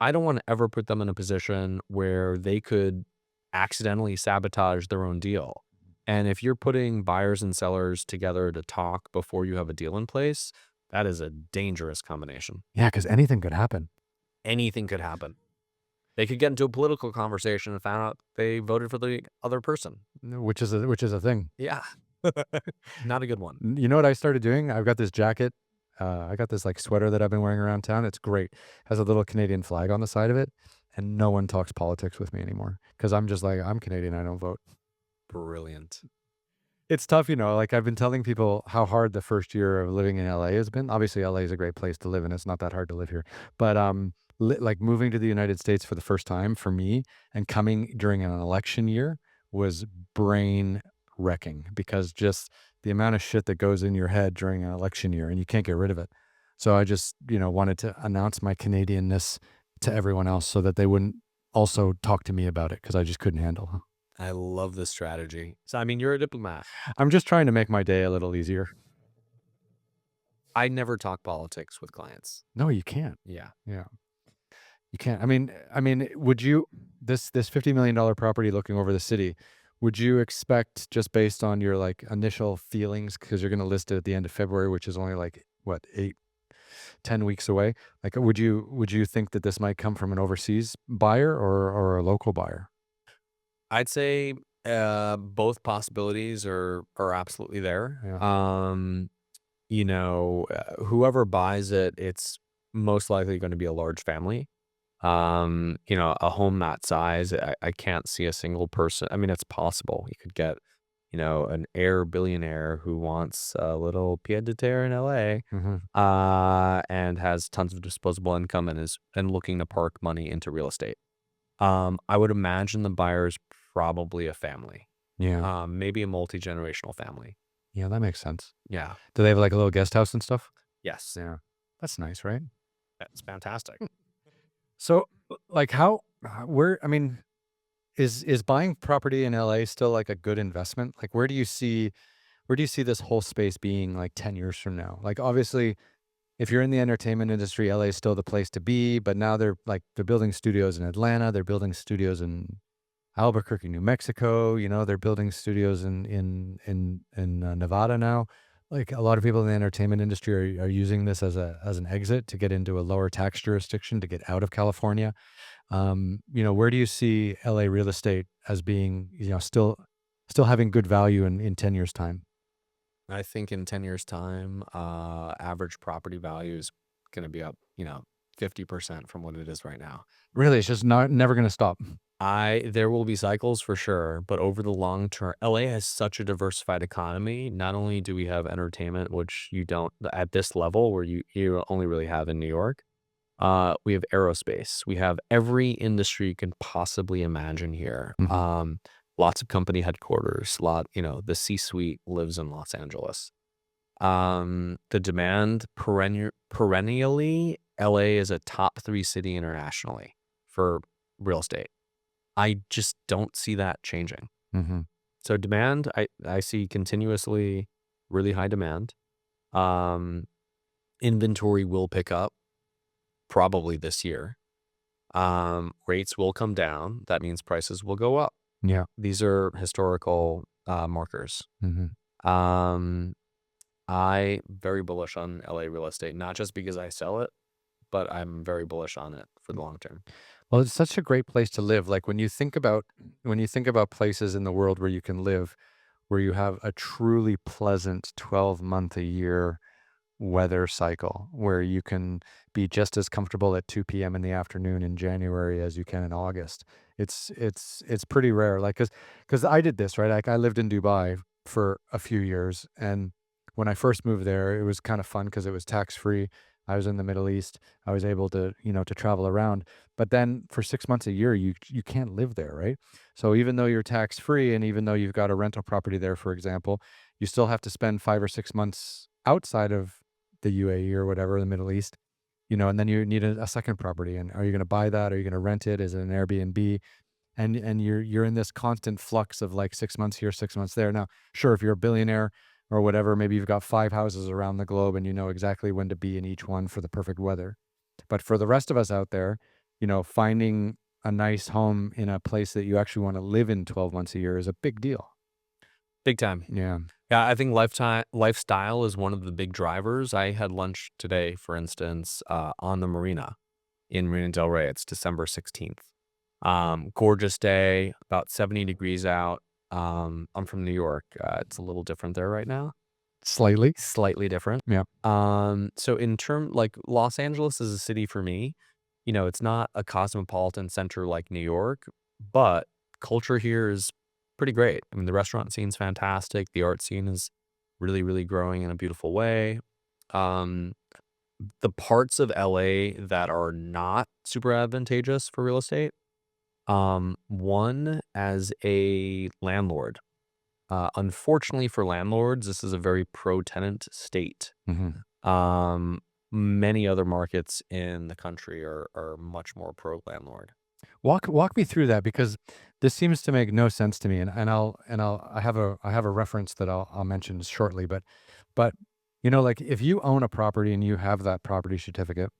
I don't want to ever put them in a position where they could accidentally sabotage their own deal. And if you're putting buyers and sellers together to talk before you have a deal in place, that is a dangerous combination. Yeah, because anything could happen. Anything could happen. They could get into a political conversation and find out they voted for the other person. Which is a thing. Yeah. Not a good one. You know what I started doing? I've got this jacket. I got this like sweater that I've been wearing around town. It's great. Has a little Canadian flag on the side of it, and no one talks politics with me anymore because I'm just like, I'm Canadian. I don't vote. Brilliant. It's tough, like I've been telling people how hard the first year of living in LA has been. Obviously, LA is a great place to live and it's not that hard to live here. But like moving to the United States for the first time for me and coming during an election year was brain wrecking because just the amount of shit that goes in your head during an election year and you can't get rid of it. So I just, wanted to announce my Canadianness to everyone else so that they wouldn't also talk to me about it because I just couldn't handle. I love this strategy. So, I mean, you're a diplomat. I'm just trying to make my day a little easier. I never talk politics with clients. No, you can't. Yeah. Yeah. You can't. I mean, would you this $50 million property looking over the city, would you expect just based on your like initial feelings because you're going to list it at the end of February, which is only like what, 8-10 weeks away? Like would you think that this might come from an overseas buyer or a local buyer? I'd say both possibilities are absolutely there. Yeah. Whoever buys it, it's most likely going to be a large family. A home that size, I can't see a single person. I mean, it's possible. You could get, an heir billionaire who wants a little pied de terre in LA, Hmm. and has tons of disposable income and looking to park money into real estate. I would imagine the buyer's probably a family, Yeah. maybe a multi-generational family. Yeah, that makes sense. Yeah. Do they have like a little guest house and stuff? Yes. Yeah. That's nice, right? That's fantastic. So, like, where, I mean, is buying property in LA still like a good investment? Like, where do you see this whole space being like 10 years from now? Like, obviously, if you're in the entertainment industry, LA is still the place to be, but now they're building studios in Atlanta, they're building studios in Albuquerque, New Mexico, they're building studios in Nevada now. Like a lot of people in the entertainment industry are using this as an exit to get into a lower tax jurisdiction to get out of California. Where do you see LA real estate as being, still having good value in 10 years time? I think in 10 years' time, average property value is going to be up, 50% from what it is right now. Really, it's just never going to stop. There will be cycles for sure, but over the long term, LA has such a diversified economy. Not only do we have entertainment, which you don't at this level where you only really have in New York. We have aerospace. We have every industry you can possibly imagine here. Mhm. Lots of company headquarters. The C-suite lives in Los Angeles. The demand perennially, LA is a top 3 city internationally for real estate. I just don't see that changing. Mhm. So demand, I see continuously really high demand. Um, Inventory will pick up probably this year. Rates will come down. That means prices will go up. Yeah. These are historical markers. Mhm. Um, I very bullish on LA real estate, not just because I sell it, but I'm very bullish on it for the long term. Well, it's such a great place to live. Like when you think about places in the world where you can live, where you have a truly pleasant 12-month a year weather cycle, where you can be just as comfortable at 2 p.m. in the afternoon in January as you can in August. It's pretty rare. Like, cause I did this, right? Like I lived in Dubai for a few years, and when I first moved there, it was kind of fun because it was tax free. I was in the Middle East. I was able to travel around. But then for 6 months a year, you can't live there, right? So even though you're tax free, and even though you've got a rental property there, for example, you still have to spend 5 or 6 months outside of the UAE or whatever, the Middle East, and then you need a second property. And are you going to buy that? Are you going to rent it? Is it an Airbnb? And you're in this constant flux of like 6 months here, 6 months there. Now, sure, if you're a billionaire or whatever. Maybe you've got 5 houses around the globe and you know exactly when to be in each one for the perfect weather. But for the rest of us out there, finding a nice home in a place that you actually want to live in 12 months a year is a big deal. Big time. Yeah. Yeah, I think lifestyle is one of the big drivers. I had lunch today, for instance, on the marina in Marina del Rey. It's December 16th. Gorgeous day, about 70 degrees out. I'm from New York. It's a little different there right now. Slightly. Slightly different. Yeah. So in term like Los Angeles is a city for me. It's not a cosmopolitan center like New York, but culture here is pretty great. I mean, the restaurant scene's fantastic. The art scene is really, really growing in a beautiful way. Um, the parts of LA that are not super advantageous for real estate, one, as a landlord, unfortunately for landlords, this is a very pro-tenant state. Mhm. Um, Many other markets in the country are much more pro-landlord. Walk me through that because this seems to make no sense to me, and I have a reference that I'll mention shortly, but like if you own a property and you have that property certificate,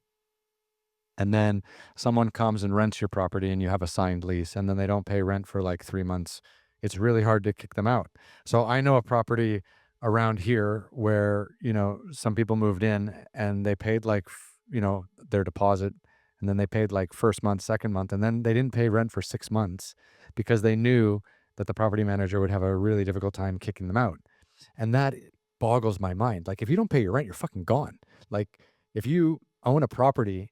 and then someone comes and rents your property and you have a signed lease, and then they don't pay rent for like 3 months, it's really hard to kick them out. So I know a property around here where some people moved in and they paid like their deposit, and then they paid like first month, second month, and then they didn't pay rent for 6 months because they knew that the property manager would have a really difficult time kicking them out. And that boggles my mind. Like, if you don't pay your rent, you're fucking gone. Like, if you own a property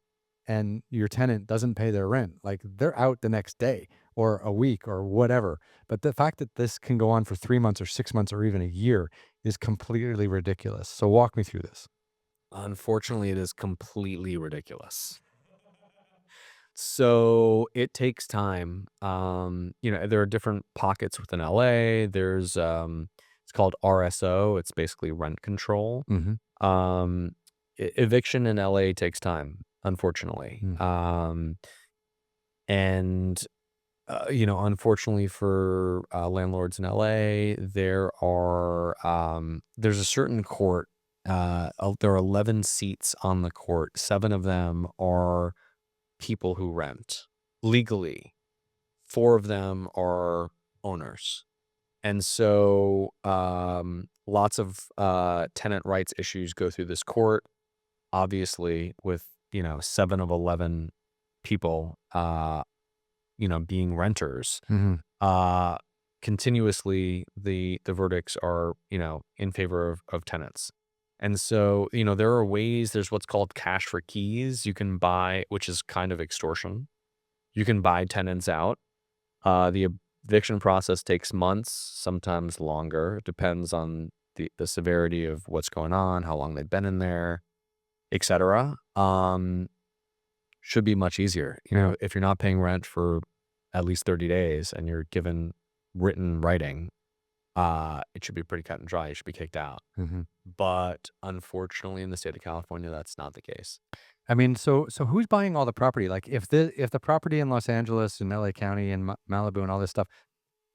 and your tenant doesn't pay their rent, like, they're out the next day or a week or whatever. But the fact that this can go on for 3 months or 6 months or even a year is completely ridiculous. So walk me through this. Unfortunately, it is completely ridiculous. So it takes time. There are different pockets within LA. It's called RSO. It's basically rent control. Hmm. Eviction in LA takes time, unfortunately. Mm. And unfortunately for landlords in LA, there's a certain court. There are 11 seats on the court. 7 of them are people who rent legally. 4 of them are owners. And so lots of tenant rights issues go through this court. Obviously, with 7 of 11 people being renters, Hmm. uh continuously the verdicts are in favor of tenants. And so there are ways. There's what's called cash for keys you can buy, which is kind of extortion. You can buy tenants out. The eviction process takes months, sometimes longer. It depends on the severity of what's going on, how long they've been in there, etc. Should be much easier. Yeah. If you're not paying rent for at least 30 days and you're given written writing, it should be pretty cut and dry. You should be kicked out. Hmm. But unfortunately, in the state of California, that's not the case. I mean, so who's buying all the property? Like, if the property in Los Angeles and LA County and Malibu and all this stuff,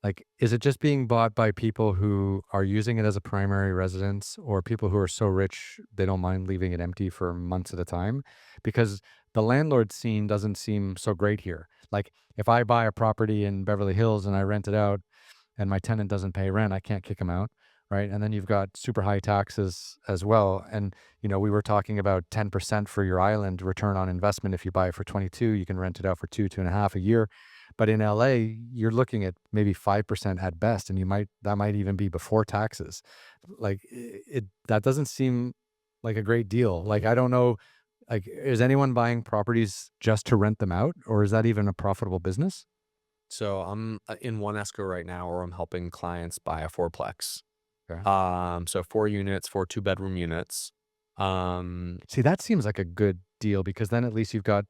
like, is it just being bought by people who are using it as a primary residence, or people who are so rich they don't mind leaving it empty for months at a time? Because the landlord scene doesn't seem so great here. Like, if I buy a property in Beverly Hills and I rent it out and my tenant doesn't pay rent, I can't kick him out, right? And then you've got super high taxes as well. And we were talking about 10% for your island return on investment. If you buy it for 22, you can rent it out for 2.5 a year. But in LA, you're looking at maybe 5% at best, and that might even be before taxes. Like, that doesn't seem like a great deal. Like, I don't know, like, is anyone buying properties just to rent them out, or is that even a profitable business? So I'm in one escrow right now where I'm helping clients buy a fourplex. Okay. So 4 units, 4 two-bedroom units. Um, See, that seems like a good deal because then at least you've got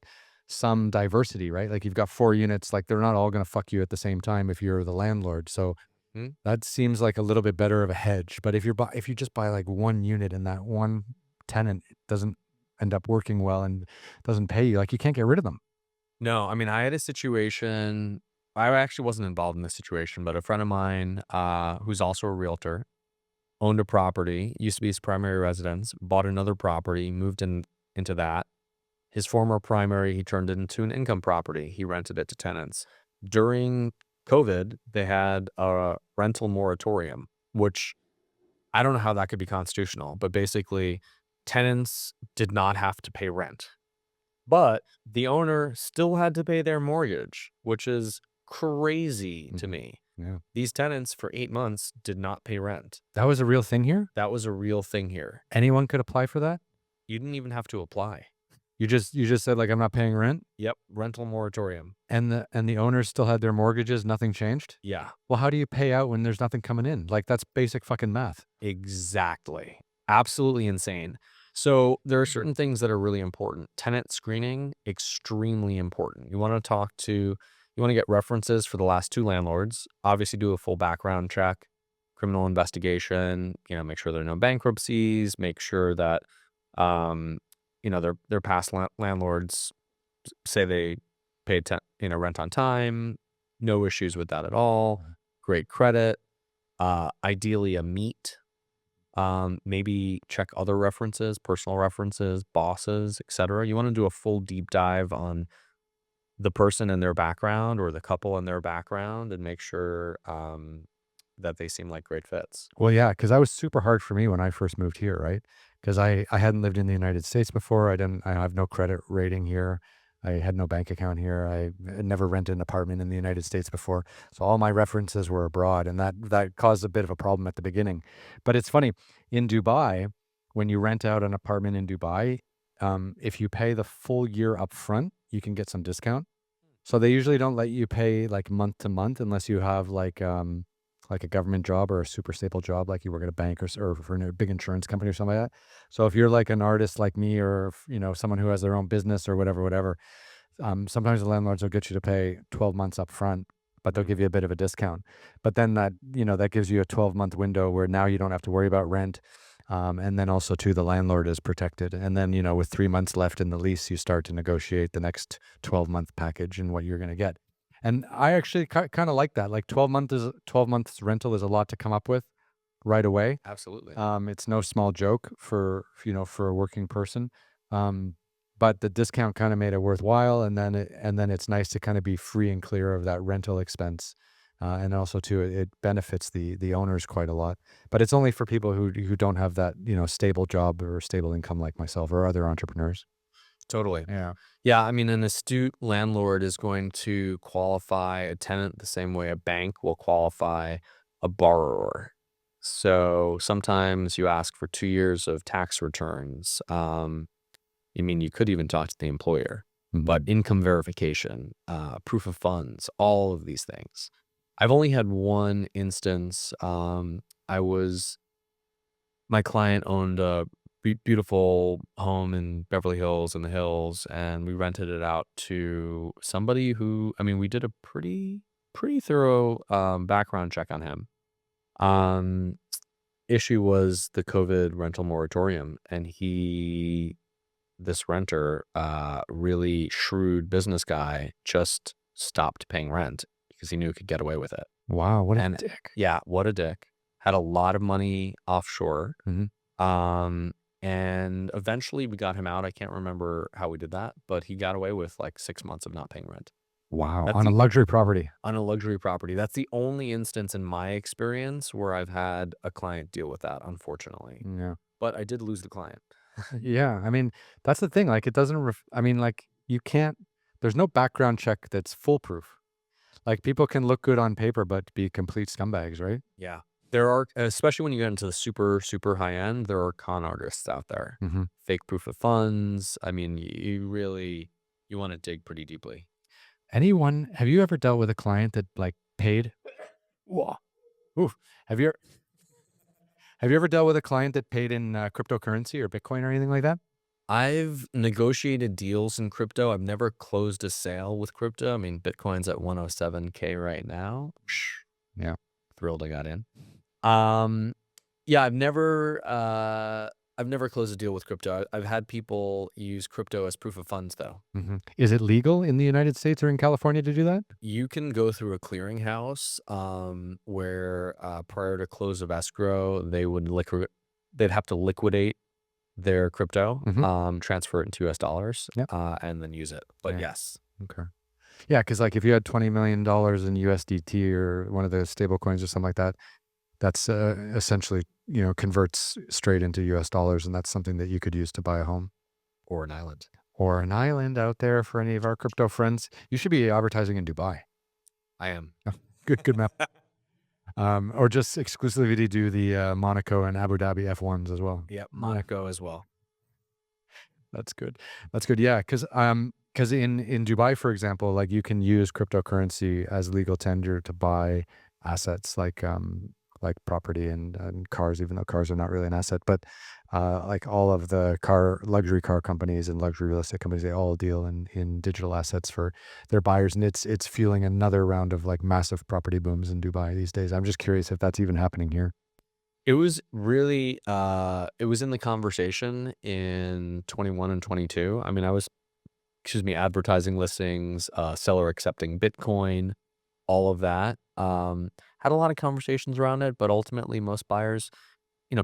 some diversity, right? Like, you've got 4 units, like, they're not all gonna fuck you at the same time if you're the landlord. So hmm? that seems like a little bit better of a hedge. But if you just buy like 1 unit and that one tenant doesn't end up working well and doesn't pay you, like, you can't get rid of them. No, I mean, I had a situation. I actually wasn't involved in this situation, but a friend of mine, who's also a realtor, owned a property, used to be his primary residence, bought another property, moved into that. His former primary, he turned it into an income property. He rented it to tenants. During COVID, they had a rental moratorium, which I don't know how that could be constitutional, but basically tenants did not have to pay rent. But the owner still had to pay their mortgage, which is crazy to Mhm. me. Yeah. These tenants for 8 months did not pay rent. That was a real thing here? That was a real thing here. Anyone could apply for that? You didn't even have to apply. You just said, like, "I'm not paying rent," Yep, rental moratorium. and the owners still had their mortgages, nothing changed? Yeah, Well, how do you pay out when there's nothing coming in? Like, that's basic fucking math. exactly. Absolutely insane. So there are certain things that are really important. Tenant screening, extremely important. You want to get references for the last 2 landlords. Obviously do a full background check, criminal investigation, make sure there are no bankruptcies, make sure that, um, their past landlords say they paid rent on time, no issues with that at all, great credit, ideally a meet. Maybe check other references, personal references, bosses, etc. You want to do a full deep dive on the person and their background or the couple and their background and make sure that they seem like great fits. Well, yeah, because that was super hard for me when I first moved here, right? Because I hadn't lived in the United States before. I have no credit rating here. I had no bank account here. I had never rented an apartment in the United States before. So all my references were abroad, and that caused a bit of a problem at the beginning. But it's funny, in Dubai, when you rent out an apartment in Dubai, if you pay the full year up front, you can get some discount. So they usually don't let you pay like month to month unless you have like a government job or a super stable job, like you work at a bank or for a big insurance company or something like that. So if you're like an artist like me, or someone who has their own business or whatever, sometimes the landlords will get you to pay 12 months up front, but they'll Mhm. give you a bit of a discount. But then that gives you a 12-month window where now you don't have to worry about rent. And then also too, the landlord is protected. And then, with 3 months left in the lease, you start to negotiate the next 12-month package and what you're going to get. And I actually kind of like that. Like 12 months rental is a lot to come up with right away. Absolutely. It's no small joke for a working person. Um, but the discount kind of made it worthwhile, and then it's nice to kind of be free and clear of that rental expense. And also too, it benefits the owners quite a lot. But it's only for people who don't have that stable job or stable income like myself or other entrepreneurs. Totally. Yeah. Yeah, I mean, an astute landlord is going to qualify a tenant the same way a bank will qualify a borrower. So sometimes you ask for 2 years of tax returns. You could even talk to the employer, but Mhm. income verification, proof of funds, all of these things. I've only had one instance. I was My client owned a beautiful home in Beverly Hills in the hills, and we rented it out to somebody who, we did a pretty thorough background check on him. Um, Issue was the COVID rental moratorium, and this renter, really shrewd business guy, just stopped paying rent because he knew he could get away with it. Wow, what a And dick. yeah, what a dick. Had a lot of money offshore. Mhm. Um, and eventually we got him out. I can't remember how we did that, but he got away with like 6 months of not paying rent. Wow, That's on a the luxury property. On a luxury property. That's the only instance in my experience where I've had a client deal with that, unfortunately. Yeah. But I did lose the client. Yeah, I mean, that's the thing, like, it doesn't like, you can't there's no background check that's foolproof. Like, people can look good on paper, but be complete scumbags, right? Yeah. There are, especially when you get into the super, super high end, there are con artists out there. Mhm. Fake proof of funds. You really, you want to dig pretty deeply. Have you ever dealt with a client that, like, paid Whoa. Oof. Have you have you ever dealt with a client that paid in, cryptocurrency or Bitcoin or anything like that? I've negotiated deals in crypto. I've never closed a sale with crypto. Bitcoin's at 107K right now. Yeah. Thrilled I got in. Um, yeah, I've never I've never closed a deal with crypto. I've had people use crypto as proof of funds, though. Is it legal in the United States or in California to do that? You can go through a clearinghouse, where prior to close of escrow, they'd have to liquidate their crypto, Mhm. transfer it into US dollars, Yep. and then use it. But Yeah. yes, Okay. Yeah, because like if you had $20 million in USDT or one of the stable coins or something like that, that's essentially, converts straight into US dollars. And that's something that you could use to buy a home or an island. or an island out there for any of our crypto friends. You should be advertising in Dubai. I am. Oh, good map. Or just exclusively do the Monaco and Abu Dhabi F1s as well. Yep, Monaco as well. That's good. That's good. Yeah, because in Dubai, for example, like you can use cryptocurrency as legal tender to buy assets like property and cars, even though cars are not really an asset. But like all of the luxury car companies and luxury real estate companies, they all deal in digital assets for their buyers, and it's fueling another round of like massive property booms in Dubai these days. I'm just curious if that's even happening here. It was really, it was in the conversation in 21 and 22. I mean, advertising listings, seller accepting Bitcoin, all of that. Had a lot of conversations around it, but ultimately most buyers,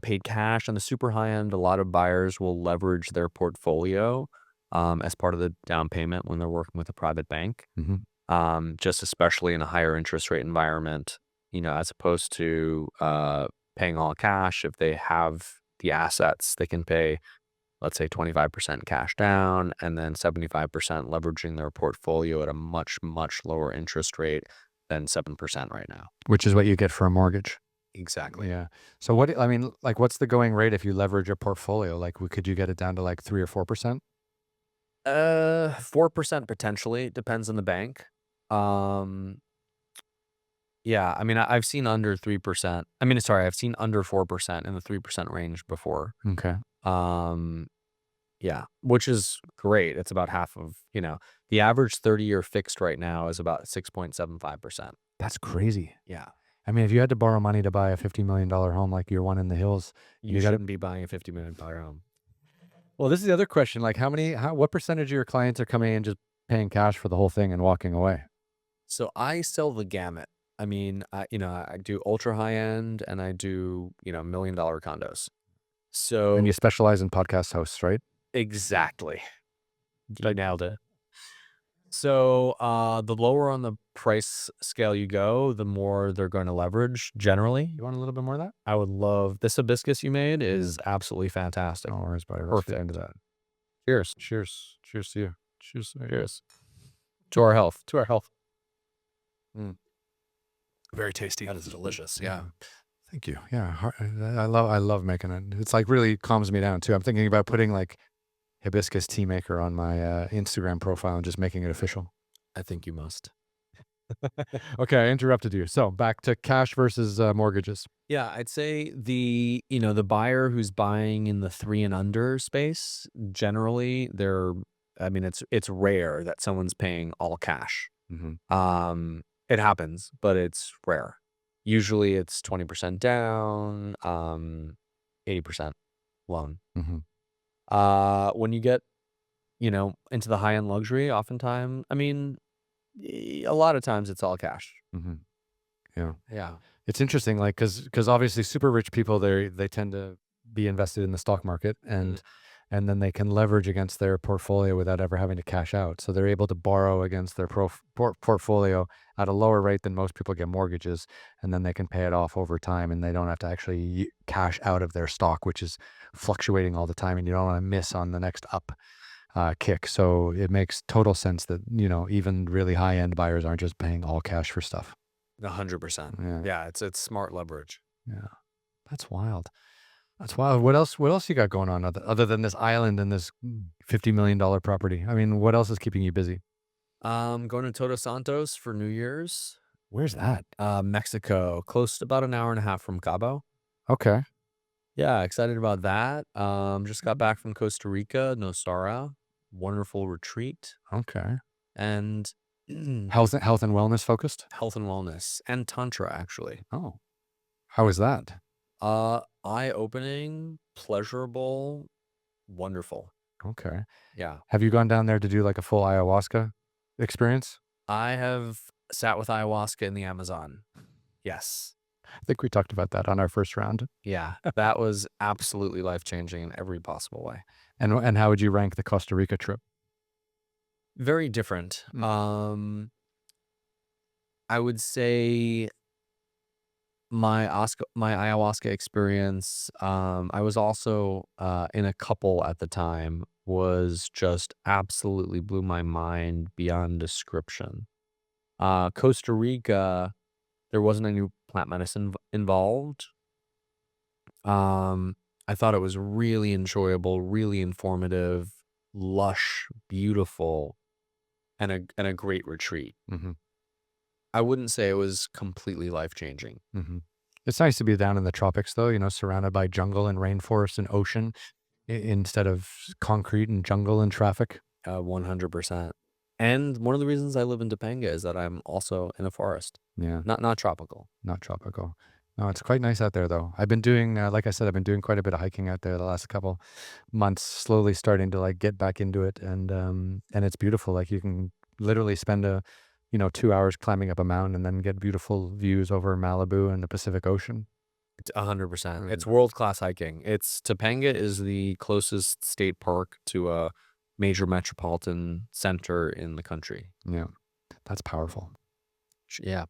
paid cash. On the super high end, a lot of buyers will leverage their portfolio, as part of the down payment when they're working with a private bank. Hmm. Just especially in a higher interest rate environment, as opposed to paying all cash. If they have the assets, they can pay, let's say, 25% cash down and then 75% leveraging their portfolio at a much, much lower interest rate than 7% right now. Which is what you get for a mortgage. Exactly. Yeah. So like, what's the going rate if you leverage a portfolio? Like, could you get it down to like 3 or 4%? 4% potentially, depends on the bank. Um, yeah, I mean, I've seen under 3%. I mean, sorry, I've seen under 4% in the 3% range before. Okay. Um, yeah, which is great. It's about half of, the average 30-year fixed right now is about 6.75%. That's crazy. Yeah. I mean, if you had to borrow money to buy a $50 million home like your one in the hills, You you got to. shouldn't be buying a $50 million home. Well, this is the other question. Like, what percentage of your clients are coming in just paying cash for the whole thing and walking away? So I sell the gamut. I mean, I do ultra high end and I do, $1 million condos. And you So specialize in podcast hosts, right? exactly. Did You I? nailed it. So the lower on the price scale you go, the more they're going to leverage generally. You want a little bit more of that? I would love this hibiscus you made is absolutely fantastic. No worries, buddy. Let's get Perfect. into that. Cheers. Cheers. Cheers to you. Cheers. Cheers. To our health. To our health. Very tasty. That is delicious. Yeah. Thank you. Yeah, I love making it. It's like really calms me down too. I'm thinking about putting like hibiscus tea maker on my Instagram profile and just making it official. I think you must. Okay, I interrupted you. So back to cash versus mortgages. Yeah, I'd say the buyer who's buying in the 3 and under space, generally it's rare that someone's paying all cash. Mm-hmm. It happens, but it's rare. Usually it's 20% down, 80% loan. Mm-hmm. When you get, into the high-end luxury, oftentimes, I mean, a lot of times it's all cash. Mm-hmm. Yeah. Yeah. It's interesting, like, because obviously super rich people, they tend to be invested in the stock market, and then they can leverage against their portfolio without ever having to cash out. So they're able to borrow against their portfolio at a lower rate than most people get mortgages, and then they can pay it off over time, and they don't have to actually cash out of their stock, which is fluctuating all the time, and you don't want to miss on the next up kick. So it makes total sense that even really high end buyers aren't just paying all cash for stuff. 100%. Yeah. Yeah, it's smart leverage. Yeah. That's wild. That's wild. What else you got going on other than this island and this $50 million property? I mean, what else is keeping you busy? Going to Todos Santos for New Year's. Where's that? Mexico, close to about an hour and a half from Cabo. Okay. Yeah, excited about that. Just got back from Costa Rica, Nosara. Wonderful retreat. Okay. And Health and wellness focused? health and wellness and tantra, actually. Oh. How is that? Eye-opening, pleasurable, wonderful. Okay. Yeah. Have you gone down there to do like a full ayahuasca experience? I have sat with ayahuasca in the Amazon. Yes. I think we talked about that on our first round. Yeah. That was absolutely life-changing in every possible way. And how would you rank the Costa Rica trip? Very different. Mm. I would say my ayahuasca experience, I was also, in a couple at the time, was just absolutely blew my mind beyond description. Costa Rica, there wasn't any plant medicine involved. I thought it was really enjoyable, really informative, lush, beautiful, and a great retreat. Mhm. I wouldn't say it was completely life-changing. Mhm. It's nice to be down in the tropics though, surrounded by jungle and rainforest and ocean instead of concrete and jungle and traffic. 100%. And one of the reasons I live in Topanga is that I'm also in a forest. Yeah, Not tropical. not tropical. No, it's quite nice out there though. I've been doing, like I said, I've been doing quite a bit of hiking out there the last couple months, slowly starting to like get back into it, and it's beautiful. Like you can literally spend 2 hours climbing up a mountain and then get beautiful views over Malibu and the Pacific Ocean. It's 100%. Really It's nice. world-class hiking. Topanga is the closest state park to a major metropolitan center in the country. Yeah, that's powerful. Yeah.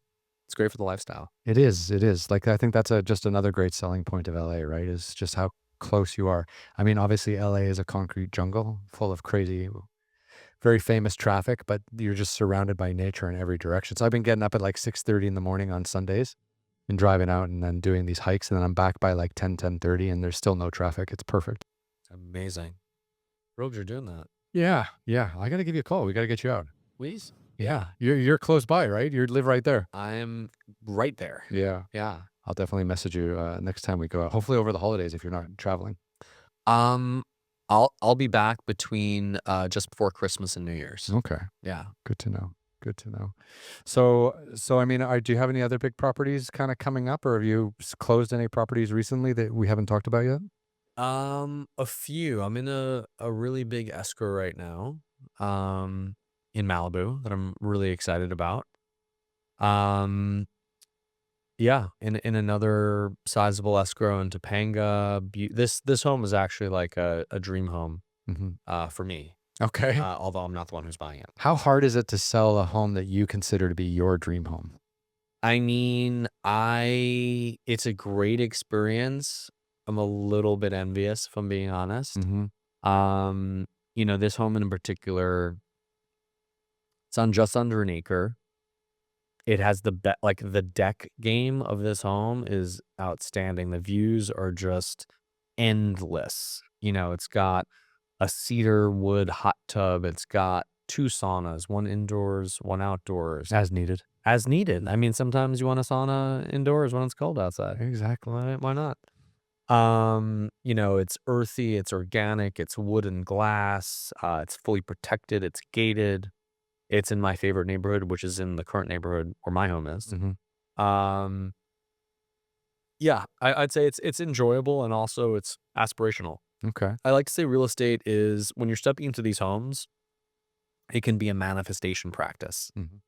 It's great for the lifestyle. It is. It is. Like I think that's just another great selling point of LA, right? Is just how close you are. I mean, obviously LA is a concrete jungle full of crazy, very famous traffic, but you're just surrounded by nature in every direction. So I've been getting up at like 6:30 in the morning on Sundays and driving out and then doing these hikes, and then I'm back by like 10:30, and there's still no traffic. It's perfect. Amazing. Thrilled you're doing that. Yeah, yeah. I got to give you a call. We got to get you out. Please? Yeah, you're close by, right? You live right there. I'm right there. Yeah, Yeah. I'll definitely message you next time we go out. Hopefully over the holidays if you're not traveling. Um, I'll be back between, just before Christmas and New Year's. Okay. Yeah. Good to know. Good to know. So I mean, do you have any other big properties kind of coming up, or have you closed any properties recently that we haven't talked about yet? A few. I'm in a really big escrow right now, um, in Malibu that I'm really excited about. Um, yeah, in another sizable escrow in Topanga. This home is actually like a dream home, Hmm. for me. Okay. Although I'm not the one who's buying it. How hard is it to sell a home that you consider to be your dream home? I mean, it's a great experience. I'm a little bit envious, if I'm being honest. Hmm. This home in particular, it's on just under an acre. It has the deck game of this home is outstanding. The views are just endless. It's got a cedar wood hot tub. It's got 2 saunas, one indoors, one outdoors, As needed. as needed. I mean, sometimes you want a sauna indoors when it's cold outside. Exactly. Why not? It's earthy, it's organic, it's wood and glass, it's fully protected, it's gated. It's in my favorite neighborhood, which is in the current neighborhood where my home is. Hmm. Um, yeah, I'd say it's enjoyable and also it's aspirational. Okay. I like to say real estate is when you're stepping into these homes, it can be a manifestation practice Hmm.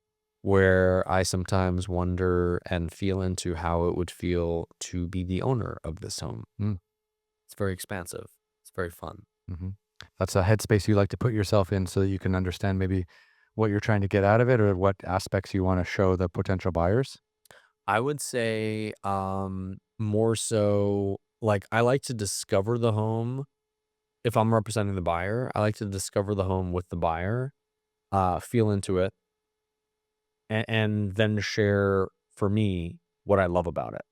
where I sometimes wonder and feel into how it would feel to be the owner of this home. Mm. It's very expansive. It's very fun. Hmm. That's a headspace you like to put yourself in so that you can understand maybe what you're trying to get out of it or what aspects you want to show the potential buyers. I would say, more so, like, I like to discover the home. If I'm representing the buyer, I like to discover the home with the buyer, feel into it, and then share, for me, what I love about it.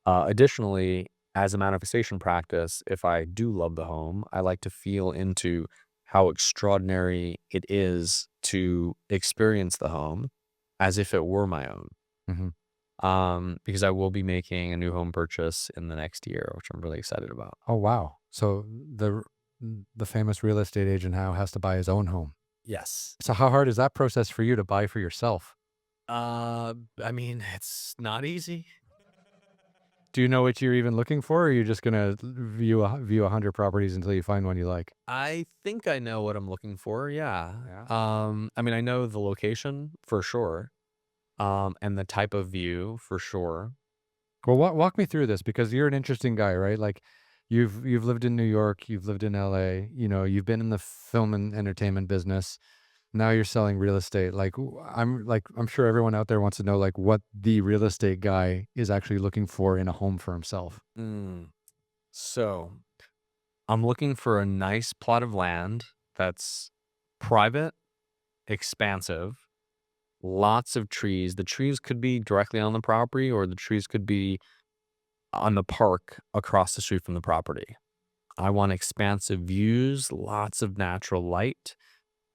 Additionally, as a manifestation practice, if I do love the home, I like to feel into how extraordinary it is to experience the home as if it were my own. Hmm. Because I will be making a new home purchase in the next year, which I'm really excited about. Oh, wow. So the famous real estate agent now has to buy his own home. Yes. So how hard is that process for you to buy for yourself? I mean, it's not easy. Do you know what you're even looking for, or are you just gonna view 100 properties until you find one you like? I think I know what I'm looking for, yeah. Yeah. I mean, I know the location for sure, and the type of view for sure. Well, walk me through this because you're an interesting guy, right? Like, you've lived in New York, you've lived in LA, you've been in the film and entertainment business. Now you're selling real estate. I'm sure everyone out there wants to know like what the real estate guy is actually looking for in a home for himself. Mm. So, I'm looking for a nice plot of land that's private, expansive, lots of trees. The trees could be directly on the property or the trees could be on the park across the street from the property. I want expansive views, lots of natural light,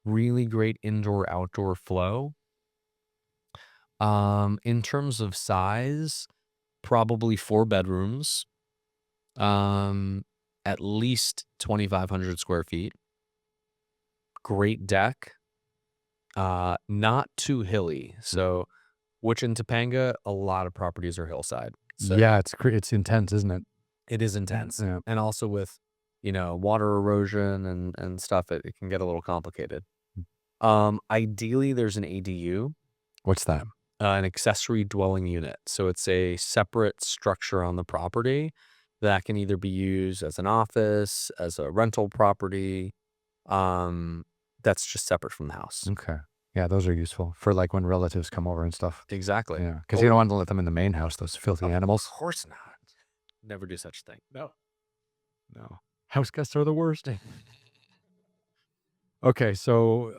really great indoor-outdoor flow. In terms of size, probably 4 bedrooms, um, at least 2,500 square feet, great deck, not too hilly. So, which in Topanga, a lot of properties are hillside. So Yeah, it's intense, isn't it? it is intense. Yeah. And also with, water erosion and stuff, it can get a little complicated. Ideally, there's an ADU, What's that? an accessory dwelling unit. So it's a separate structure on the property that can either be used as an office, as a rental property, um, that's just separate from the house. Okay. Yeah, those are useful for like when relatives come over and stuff. Exactly. Yeah, because you don't want to let them in the main house, those filthy Of animals. course not. Never do such a thing. No. No. House guests are the worst. Okay, so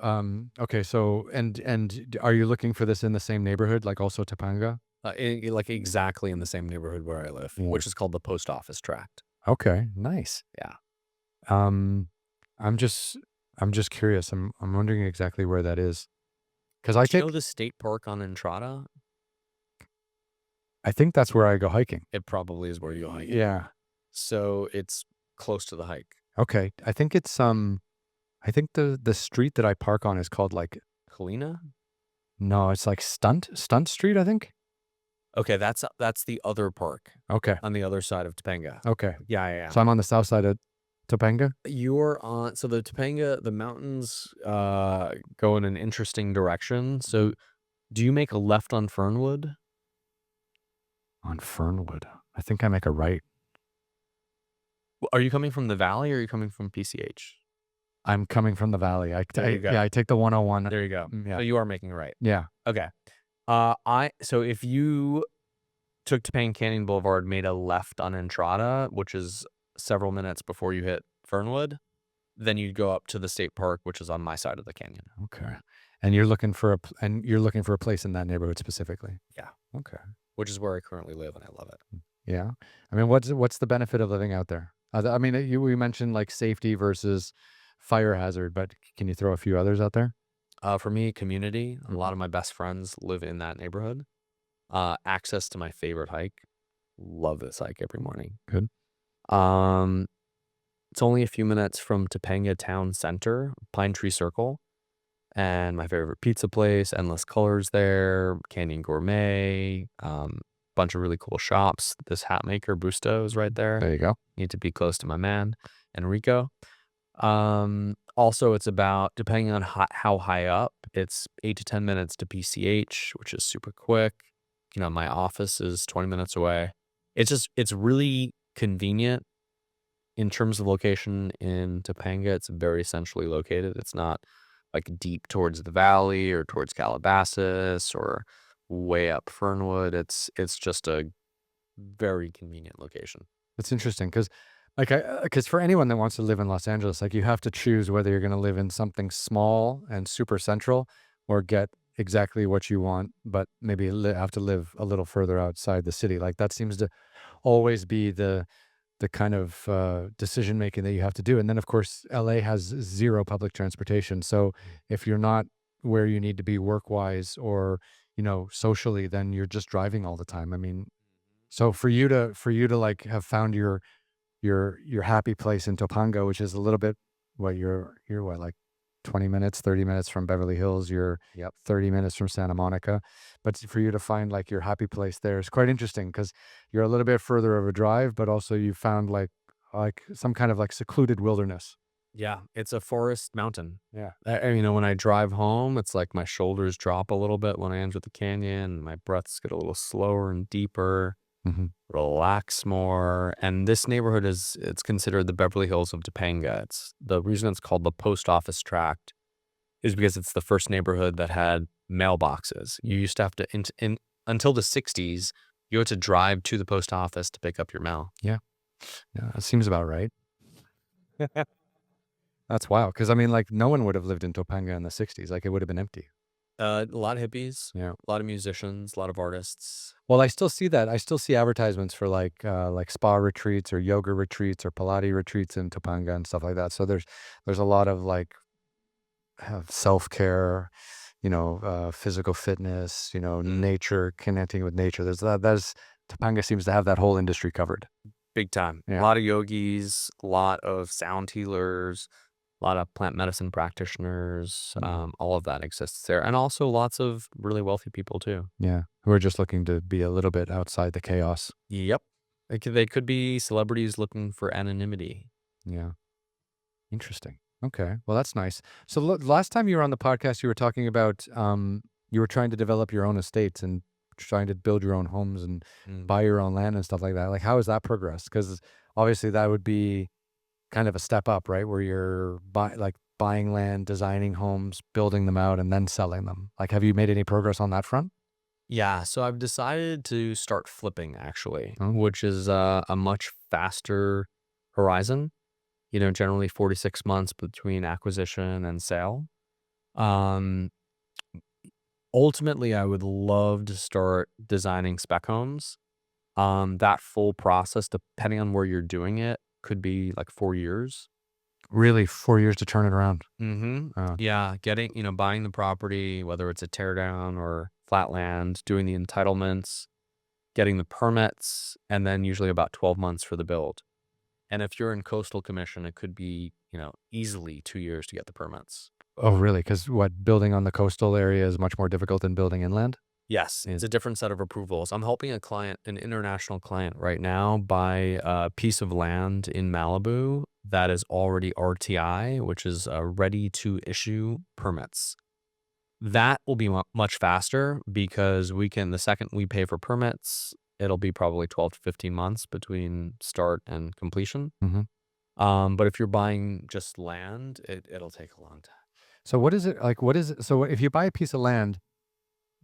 are you looking for this in the same neighborhood, like also Topanga? Like exactly in the same neighborhood where I live, Yeah. which is called the post office tract. Okay, nice. Yeah. Um, I'm just I'm just curious. I'm wondering exactly where that is. Because I Do you know take the state park on Entrada? I think that's where I go hiking. It probably is where you go hiking. Yeah. So it's close to the hike. Okay. I think the street that I park on is called like Helena? no, it's like Stunt Street, I think. Okay, that's the other park Okay. on the other side of Topanga. Okay. Yeah, yeah, yeah. So I'm on the south side of Topanga. You're on so the Topanga, the mountains go in an interesting direction. So do you make a left on Fernwood? On Fernwood. I think I make a right. Are you coming from the valley or are you coming from PCH? I'm coming from the valley. There you go. Yeah, I take the 101. There you go. Yeah. So you are making a right. Yeah. Okay. So if you took Topanga Canyon Boulevard, made a left on Entrada, which is several minutes before you hit Fernwood, then you'd go up to the state park, which is on my side of the canyon. Okay. And you're looking for a place in that neighborhood specifically. Yeah. Okay. Which is where I currently live, and I love it. Yeah. I mean, what's the benefit of living out there? I mean, we mentioned like safety versus fire hazard, but can you throw a few others out there? For me, community. A lot of my best friends live in that neighborhood. Access to my favorite hike. Love this hike every morning. Good. Um, it's only a few minutes from Topanga Town Center, Pine Tree Circle, and my favorite pizza place, Endless Colors there, Canyon Gourmet, bunch of really cool shops. This hat maker, Busto, is right there. There you go. Need to be close to my man, Enrico. Also, it's about, depending on how high up, it's 8 to 10 minutes to PCH, which is super quick. My office is 20 minutes away. It's really convenient in terms of location in Topanga. It's very centrally located. It's not like deep towards the valley or towards Calabasas or way up Fernwood. It's just a very convenient location. That's interesting because for anyone that wants to live in Los Angeles, like you have to choose whether you're going to live in something small and super central or get exactly what you want, but maybe have to live a little further outside the city. Like that seems to always be the kind of decision making that you have to do. And then of course, LA has zero public transportation. So if you're not where you need to be work wise or socially, then you're just driving all the time. I mean, so for you to like have found your happy place in Topanga, which is a little bit what you're what like 20 minutes, 30 minutes from Beverly Hills, you're Yep. 30 minutes from Santa Monica. But for you to find like your happy place there is quite interesting because you're a little bit further of a drive, but also you found like some kind of like secluded wilderness. Yeah, it's a forest mountain. Yeah. When I drive home, it's like my shoulders drop a little bit when I enter the canyon. My breaths get a little slower and deeper, Hmm. relax more. And this neighborhood it's considered the Beverly Hills of Topanga. It's the reason it's called the post office tract is because it's the first neighborhood that had mailboxes. You used to have to until the 60s, you had to drive to the post office to pick up your mail. Yeah. Yeah. That seems about right. That's wild. Because I mean, like, no one would have lived in Topanga in the 60s. Like, it would have been empty. A lot of hippies, Yeah. a lot of musicians, a lot of artists. Well, I still see that. I still see advertisements for like spa retreats or yoga retreats or Pilates retreats in Topanga and stuff like that. So there's a lot of like self-care, physical fitness, Mm, nature, connecting with nature. That's Topanga seems to have that whole industry covered. big time. A Yeah. lot of yogis, a lot of sound healers, a lot of plant medicine practitioners. Mm. All of that exists there, and also lots of really wealthy people too. Yeah. Who are just looking to be a little bit outside the chaos. Yep, they could be celebrities looking for anonymity. Yeah. Interesting. Okay. Well, that's nice. So last time you were on the podcast, you were talking about you were trying to develop your own estates and trying to build your own homes and Mm. buy your own land and stuff like that. Like, how has that progressed? Because obviously that would be kind of a step up, right? Where you're buying land, designing homes, building them out, and then selling them. Like, have you made any progress on that front? Yeah, so I've decided to start flipping actually, Oh, which is a much faster horizon. Generally 46 months between acquisition and sale. Um, Ultimately, I would love to start designing spec homes. That full process, depending on where you're doing it, could be like 4 years. really? 4 years to turn it around? Mm-hmm. Oh, Yeah, buying the property, whether it's a tear down or flat land, doing the entitlements, getting the permits, and then usually about 12 months for the build. And if you're in coastal commission, it could be, easily 2 years to get the permits. oh, really? Because what building on the coastal area is much more difficult than building inland. Yes, it's a different set of approvals. I'm helping an international client right now, buy a piece of land in Malibu that is already RTI, which is ready to issue permits. That will be much faster because the second we pay for permits, it'll be probably 12 to 15 months between start and completion. Hmm. But if you're buying just land, it'll take a long time. So what is it like? What is it? So if you buy a piece of land,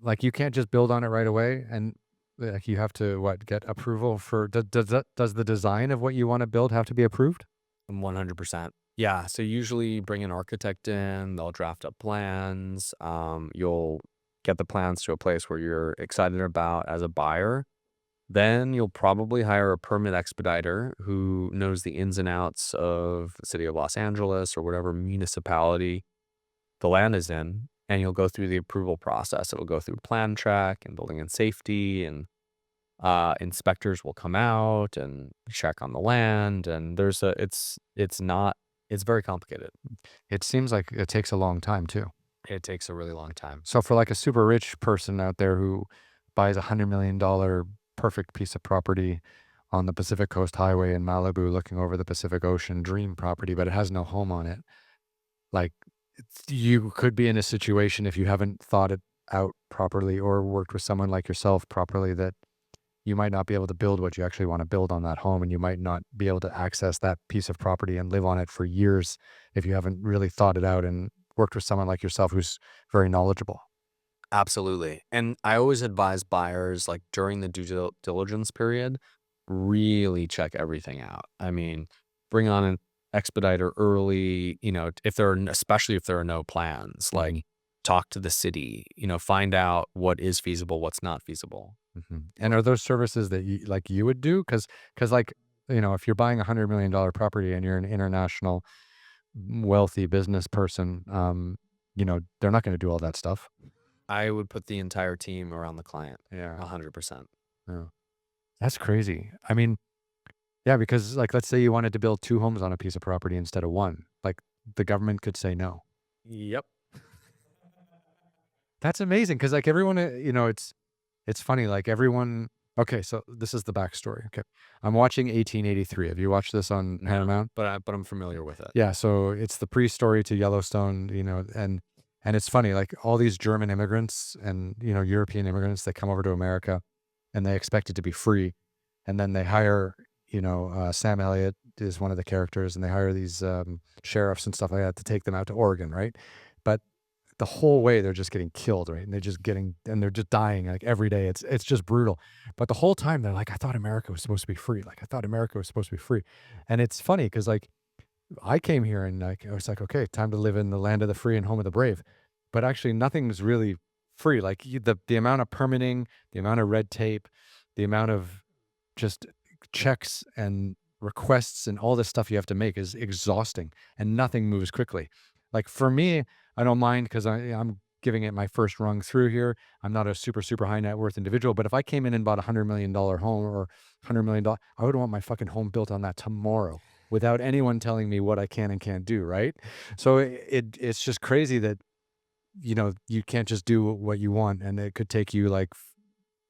like you can't just build on it right away, and like you have to what get approval for? Does the design of what you want to build have to be approved? 100%. Yeah. So usually bring an architect in, they'll draft up plans. You'll get the plans to a place where you're excited about as a buyer. Then you'll probably hire a permit expediter who knows the ins and outs of the city of Los Angeles or whatever municipality the land is in. And you'll go through the approval process. It'll go through plan track and building and safety, and inspectors will come out and check on the land, and it's very complicated. It seems like it takes a long time too. It takes a really long time. So for like a super rich person out there who buys $100 million perfect piece of property on the Pacific Coast Highway in Malibu, looking over the Pacific Ocean, dream property, but it has no home on it, like you could be in a situation if you haven't thought it out properly or worked with someone like yourself properly that you might not be able to build what you actually want to build on that home, and you might not be able to access that piece of property and live on it for years if you haven't really thought it out and worked with someone like yourself who's very knowledgeable. Absolutely. And I always advise buyers, like during the diligence period, really check everything out. I mean, bring on an expediter early, especially if there are no plans, Mhm. like talk to the city, find out what is feasible, what's not feasible. Mhm. And are those services that you would do? Because like, if you're buying $100 million property and you're an international wealthy business person, they're not going to do all that stuff. I would put the entire team around the client, Yeah. 100%. Yeah. That's crazy. I mean, yeah, because like, let's say you wanted to build two homes on a piece of property instead of one, like the government could say no. Yep. That's amazing because like everyone, it's funny. Like everyone. Okay, so this is the backstory. Okay, I'm watching 1883. Have you watched this on No, Paramount? but I'm familiar with it. Yeah, so it's the pre-story to Yellowstone, and it's funny, like all these German immigrants and European immigrants, they come over to America, and they expect it to be free, and then they hire, Sam Elliott is one of the characters, and they hire these sheriffs and stuff like that to take them out to Oregon, right? But the whole way they're just getting killed, right? And they're just dying like every day. It's just brutal. But the whole time they're like, I thought America was supposed to be free. Like I thought America was supposed to be free. And it's funny because like I came here and like I was like, okay, time to live in the land of the free and home of the brave. But actually nothing's really free. Like the amount of permitting, the amount of red tape, the amount of just checks and requests and all this stuff you have to make is exhausting and nothing moves quickly. Like for me, I don't mind because I'm giving it my first rung through here. I'm not a super, super high net worth individual, but if I came in and bought $100 million home or $100 million, I would want my fucking home built on that tomorrow without anyone telling me what I can and can't do. Right. So it's just crazy that, you can't just do what you want. And it could take you like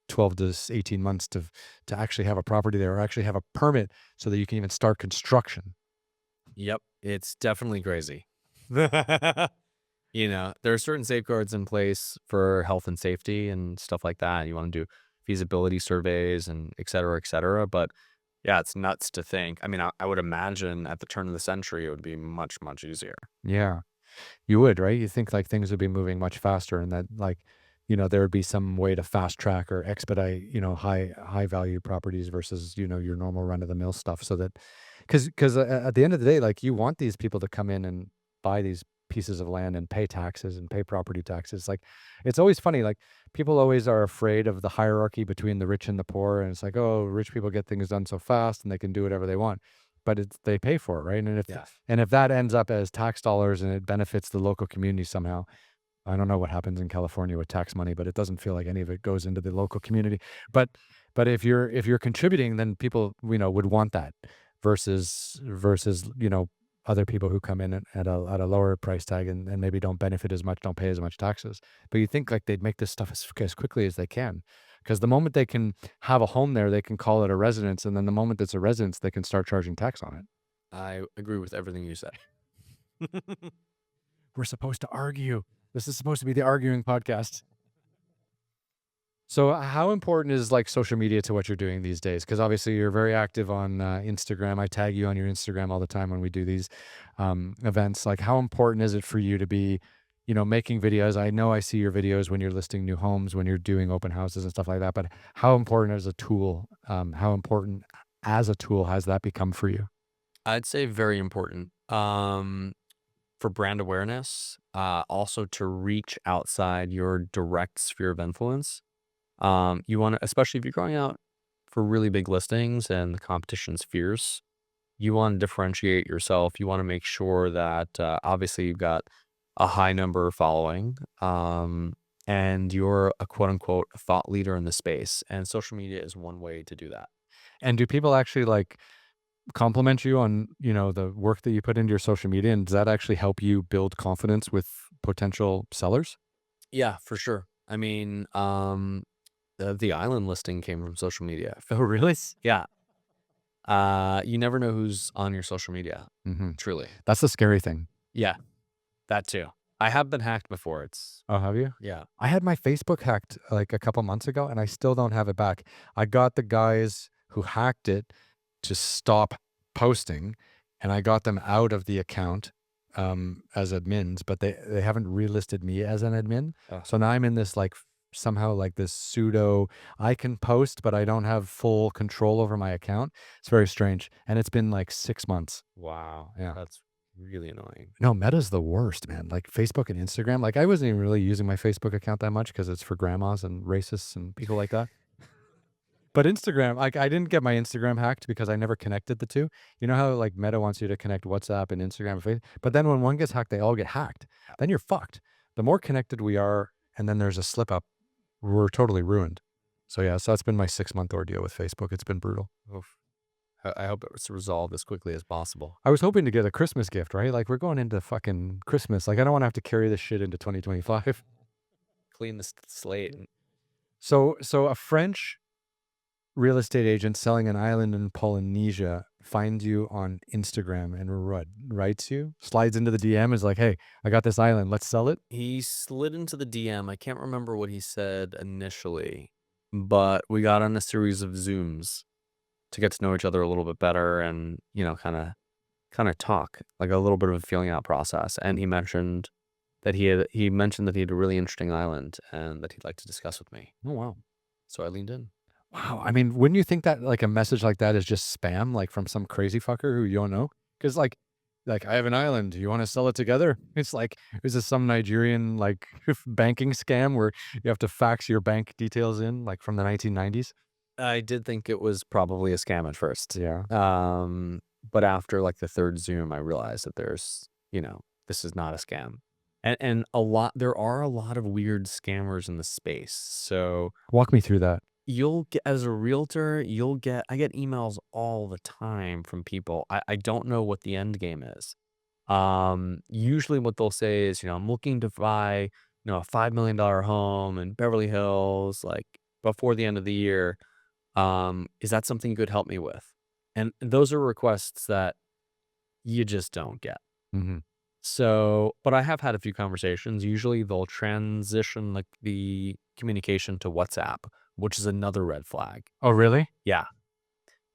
12 to 18 months to actually have a property there or actually have a permit so that you can even start construction. Yep. It's definitely crazy. There are certain safeguards in place for health and safety and stuff like that. You want to do feasibility surveys and et cetera, et cetera. But yeah, it's nuts to think. I mean, I would imagine at the turn of the century, it would be much, much easier. Yeah. You would, right? You think like things would be moving much faster and that like, there would be some way to fast track or expedite, high value properties versus, your normal run of the mill stuff so that because at the end of the day, like you want these people to come in and buy these pieces of land and pay taxes and pay property taxes. Like it's always funny, like people always are afraid of the hierarchy between the rich and the poor. And it's like, oh, rich people get things done so fast and they can do whatever they want. But they pay for it, right? Yeah. And if that ends up as tax dollars and it benefits the local community somehow, I don't know what happens in California with tax money, but it doesn't feel like any of it goes into the local community. But if you're contributing, then people would want that versus other people who come in at a lower price tag and maybe don't benefit as much, don't pay as much taxes. But you think like they'd make this stuff as quickly as they can. Because the moment they can have a home there, they can call it a residence. And then the moment it's a residence, they can start charging tax on it. I agree with everything you said. We're supposed to argue. This is supposed to be the arguing podcast. So, how important is like social media to what you're doing these days? Because obviously you're very active on Instagram. I tag you on your Instagram all the time when we do these events. Like, how important is it for you to be, making videos? I know I see your videos when you're listing new homes, when you're doing open houses and stuff like that. But how important as a tool? How important as a tool has that become for you? I'd say very important. For brand awareness, also to reach outside your direct sphere of influence. You want to, especially if you're going out for really big listings and the competition's fierce, you want to differentiate yourself. You want to make sure that obviously you've got a high number following, and you're a quote unquote thought leader in the space. And social media is one way to do that. And do people actually like compliment you on, the work that you put into your social media? And does that actually help you build confidence with potential sellers? Yeah, for sure. I mean, the island listing came from social media. Oh, really? Yeah. You never know who's on your social media, Hmm. truly. That's the scary thing. Yeah, that too. I have been hacked before. Oh, have you? Yeah. I had my Facebook hacked like a couple months ago and I still don't have it back. I got the guys who hacked it to stop posting and I got them out of the account as admins, but they haven't relisted me as an admin. Oh, So now I'm in this like somehow like this pseudo I can post, but I don't have full control over my account. It's very strange. And it's been like 6 months. wow. Yeah. That's really annoying. No, Meta's the worst, man. Like Facebook and Instagram. Like I wasn't even really using my Facebook account that much because it's for grandmas and racists and people like that. But Instagram, like I didn't get my Instagram hacked because I never connected the two. You know how like Meta wants you to connect WhatsApp and Instagram and Facebook, but then when one gets hacked, they all get hacked. Then you're fucked. The more connected we are, and then there's a slip up, we're totally ruined. So yeah, so that's been my 6 month ordeal with Facebook. It's been brutal. Oof. I hope it's resolved as quickly as possible. I was hoping to get a Christmas gift, right? Like, we're going into fucking Christmas. Like, I don't wanna have to carry this shit into 2025. Clean the slate. So a French real estate agent selling an island in Polynesia finds you on Instagram and writes you, slides into the DM, is like, "Hey, I got this island. Let's sell it." He slid into the DM. I can't remember what he said initially, but we got on a series of Zooms to get to know each other a little bit better and, kind of talk, like a little bit of a feeling out process. And he mentioned that he had a really interesting island and that he'd like to discuss with me. Oh, wow. So I leaned in. Wow. I mean, wouldn't you think that like a message like that is just spam, like from some crazy fucker who you don't know? Because like I have an island. You want to sell it together? It's like, is this some Nigerian like banking scam where you have to fax your bank details in, like from the 1990s? I did think it was probably a scam at first. Yeah. But after like the third Zoom, I realized that this is not a scam. And there are a lot of weird scammers in the space. So Walk me through that. you'll get, as a realtor, I get emails all the time from people. I don't know what the end game is. Usually what they'll say is, I'm looking to buy, a $5 million home in Beverly Hills, like before the end of the year. Is that something you could help me with? And those are requests that you just don't get. Hmm. So, but I have had a few conversations. Usually they'll transition like the communication to WhatsApp, which is another red flag. Oh, really? Yeah.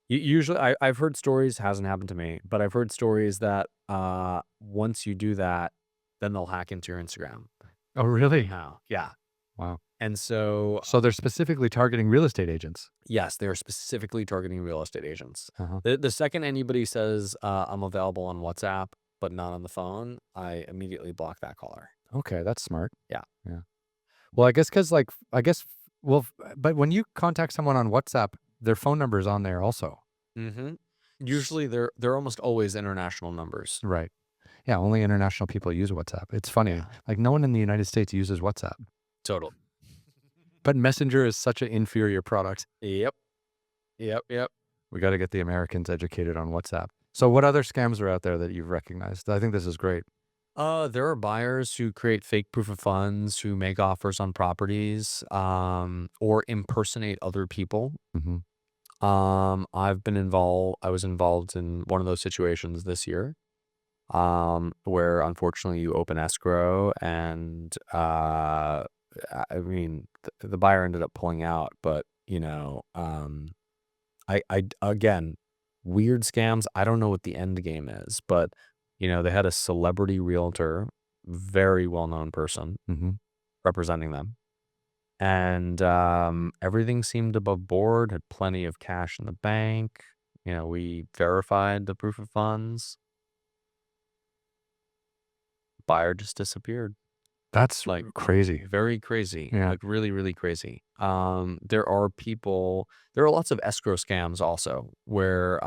Usually I've heard stories, hasn't happened to me, but I've heard stories that once you do that, then they'll hack into your Instagram. Oh, really? How? Yeah. Wow. And so, So they're specifically targeting real estate agents. yes, they're specifically targeting real estate agents. Uh-huh. The second anybody says, I'm available on WhatsApp, but not on the phone, I immediately block that caller. Okay, that's smart. Yeah. Yeah. Well, well, but when you contact someone on WhatsApp, their phone number is on there also. Mm-hmm. Usually they're almost always international numbers. Right. Yeah, only international people use WhatsApp. It's funny. Yeah. Like no one in the United States uses WhatsApp. Total. But Messenger is such an inferior product. Yep. Yep. Yep. We got to get the Americans educated on WhatsApp. So what other scams are out there that you've recognized? I think this is great. There are buyers who create fake proof of funds, who make offers on properties, or impersonate other people. Hmm. I was involved in one of those situations this year, where unfortunately you open escrow and, I mean, the buyer ended up pulling out, but again, weird scams. I don't know what the end game is, but they had a celebrity realtor, very well-known person Hmm. representing them. And everything seemed above board, had plenty of cash in the bank. We verified the proof of funds. Buyer just disappeared. That's Like crazy. very crazy. Yeah. Like really, really crazy. There are lots of escrow scams also where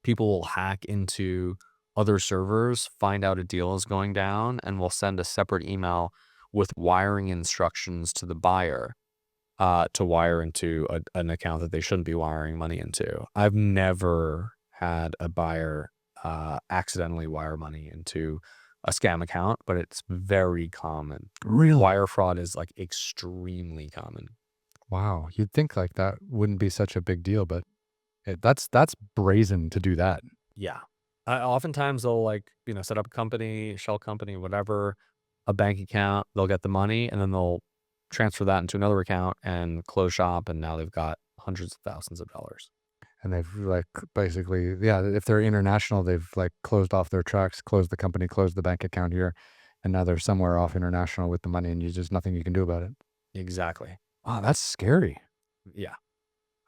people will hack into other servers, find out a deal is going down, and will send a separate email with wiring instructions to the buyer to wire into an account that they shouldn't be wiring money into. I've never had a buyer accidentally wire money into a scam account, but it's very common. Really? Wire fraud is like extremely common. Wow. You'd think like that wouldn't be such a big deal, but that's brazen to do that. Yeah. Oftentimes they'll set up a company, shell company, whatever, a bank account, they'll get the money and then they'll transfer that into another account and close shop. And now they've got hundreds of thousands of dollars. And they've like basically, yeah, if they're international, they've like closed off their tracks, closed the company, closed the bank account here, and now they're somewhere off international with the money, and there's nothing you can do about it. Exactly. Wow, that's scary. Yeah.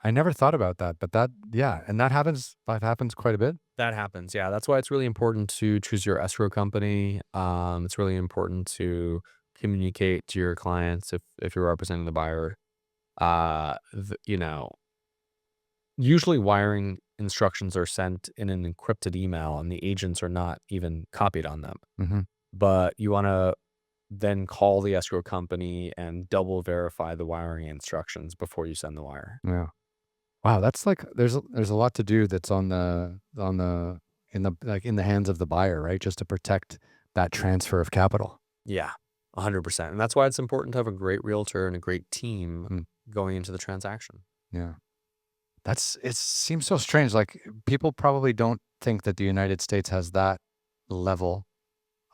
I never thought about that, but yeah, and that happens. That happens quite a bit. That happens. Yeah. That's why it's really important to choose your escrow company. It's really important to communicate to your clients if you're representing the buyer. Uh, th- you know, Usually wiring instructions are sent in an encrypted email and the agents are not even copied on them. Hmm. But you want to then call the escrow company and double verify the wiring instructions before you send the wire. Yeah. Wow, that's like there's a lot to do that's in the like in the hands of the buyer, right? Just to protect that transfer of capital. Yeah, 100%. And that's why it's important to have a great realtor and a great team Mm, going into the transaction. yeah. It seems so strange. Like people probably don't think that the United States has that level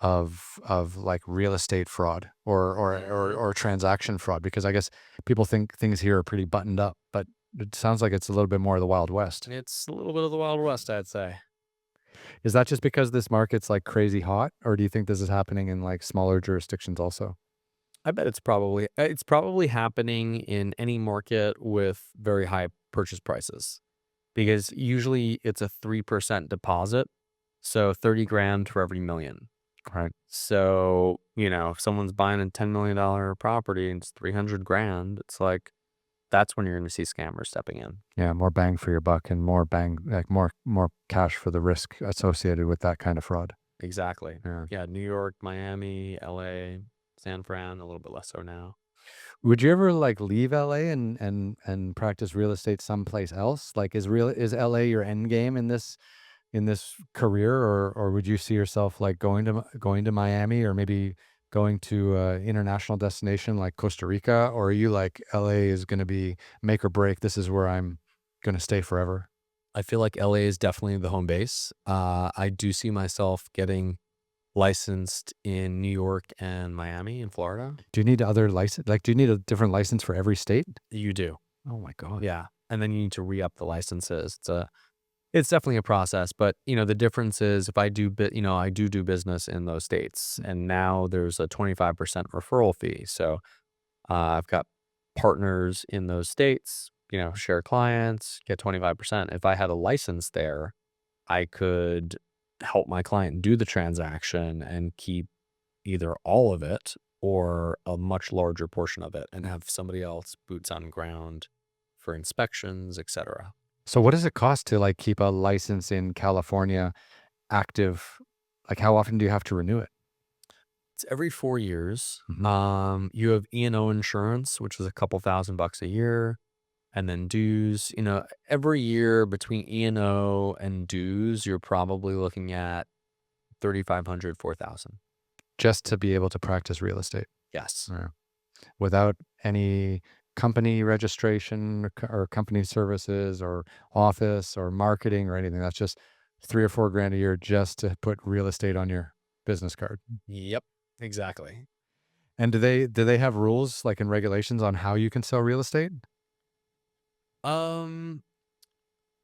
of like real estate fraud Mhm. or transaction fraud because I guess people think things here are pretty buttoned up, but it sounds like it's a little bit more of the Wild West. It's a little bit of the Wild West, I'd say. Is that just because this market's like crazy hot, or do you think this is happening in like smaller jurisdictions also? I bet it's probably happening in any market with very high purchase prices because usually it's a 3% deposit. So 30 grand for every million. Right. So, if someone's buying a $10 million property and it's 300 grand, it's like that's when you're going to see scammers stepping in. Yeah, more bang for your buck and more bang like more cash for the risk associated with that kind of fraud. Exactly. Yeah. Yeah, New York, Miami, LA, San Fran, a little bit less so now. Would you ever like leave LA and practice real estate someplace else? Like is LA your end game in this career, or would you see yourself like going to Miami or maybe going to a international destination like Costa Rica, or are you like LA is going to be make or break? This is where I'm going to stay forever. I feel like LA is definitely the home base. I do see myself getting licensed in New York and Miami and Florida. Do you need other license? Like, do you need a different license for every state? You do. Oh my god. Yeah. And then you need to re-up the licenses. It's definitely a process, but the difference is if I do I do business in those states and now there's a 25% referral fee. So I've got partners in those states, share clients, get 25%. If I had a license there, I could help my client do the transaction and keep either all of it or a much larger portion of it and have somebody else boots on ground for inspections, etc. So what does it cost to like keep a license in California active? Like, how often do you have to renew it? It's every 4 years. Mhm. You have E&O insurance, which is a couple $1,000 a year, and then dues. Every year between E&O and dues, you're probably looking at 3,500, 4,000. Just to be able to practice real estate. Yes. Yeah. Without any company registration or company services or office or marketing or anything. That's just 3 or 4 grand a year just to put real estate on your business card. Yep. Exactly. And do they have rules like and regulations on how you can sell real estate? Um,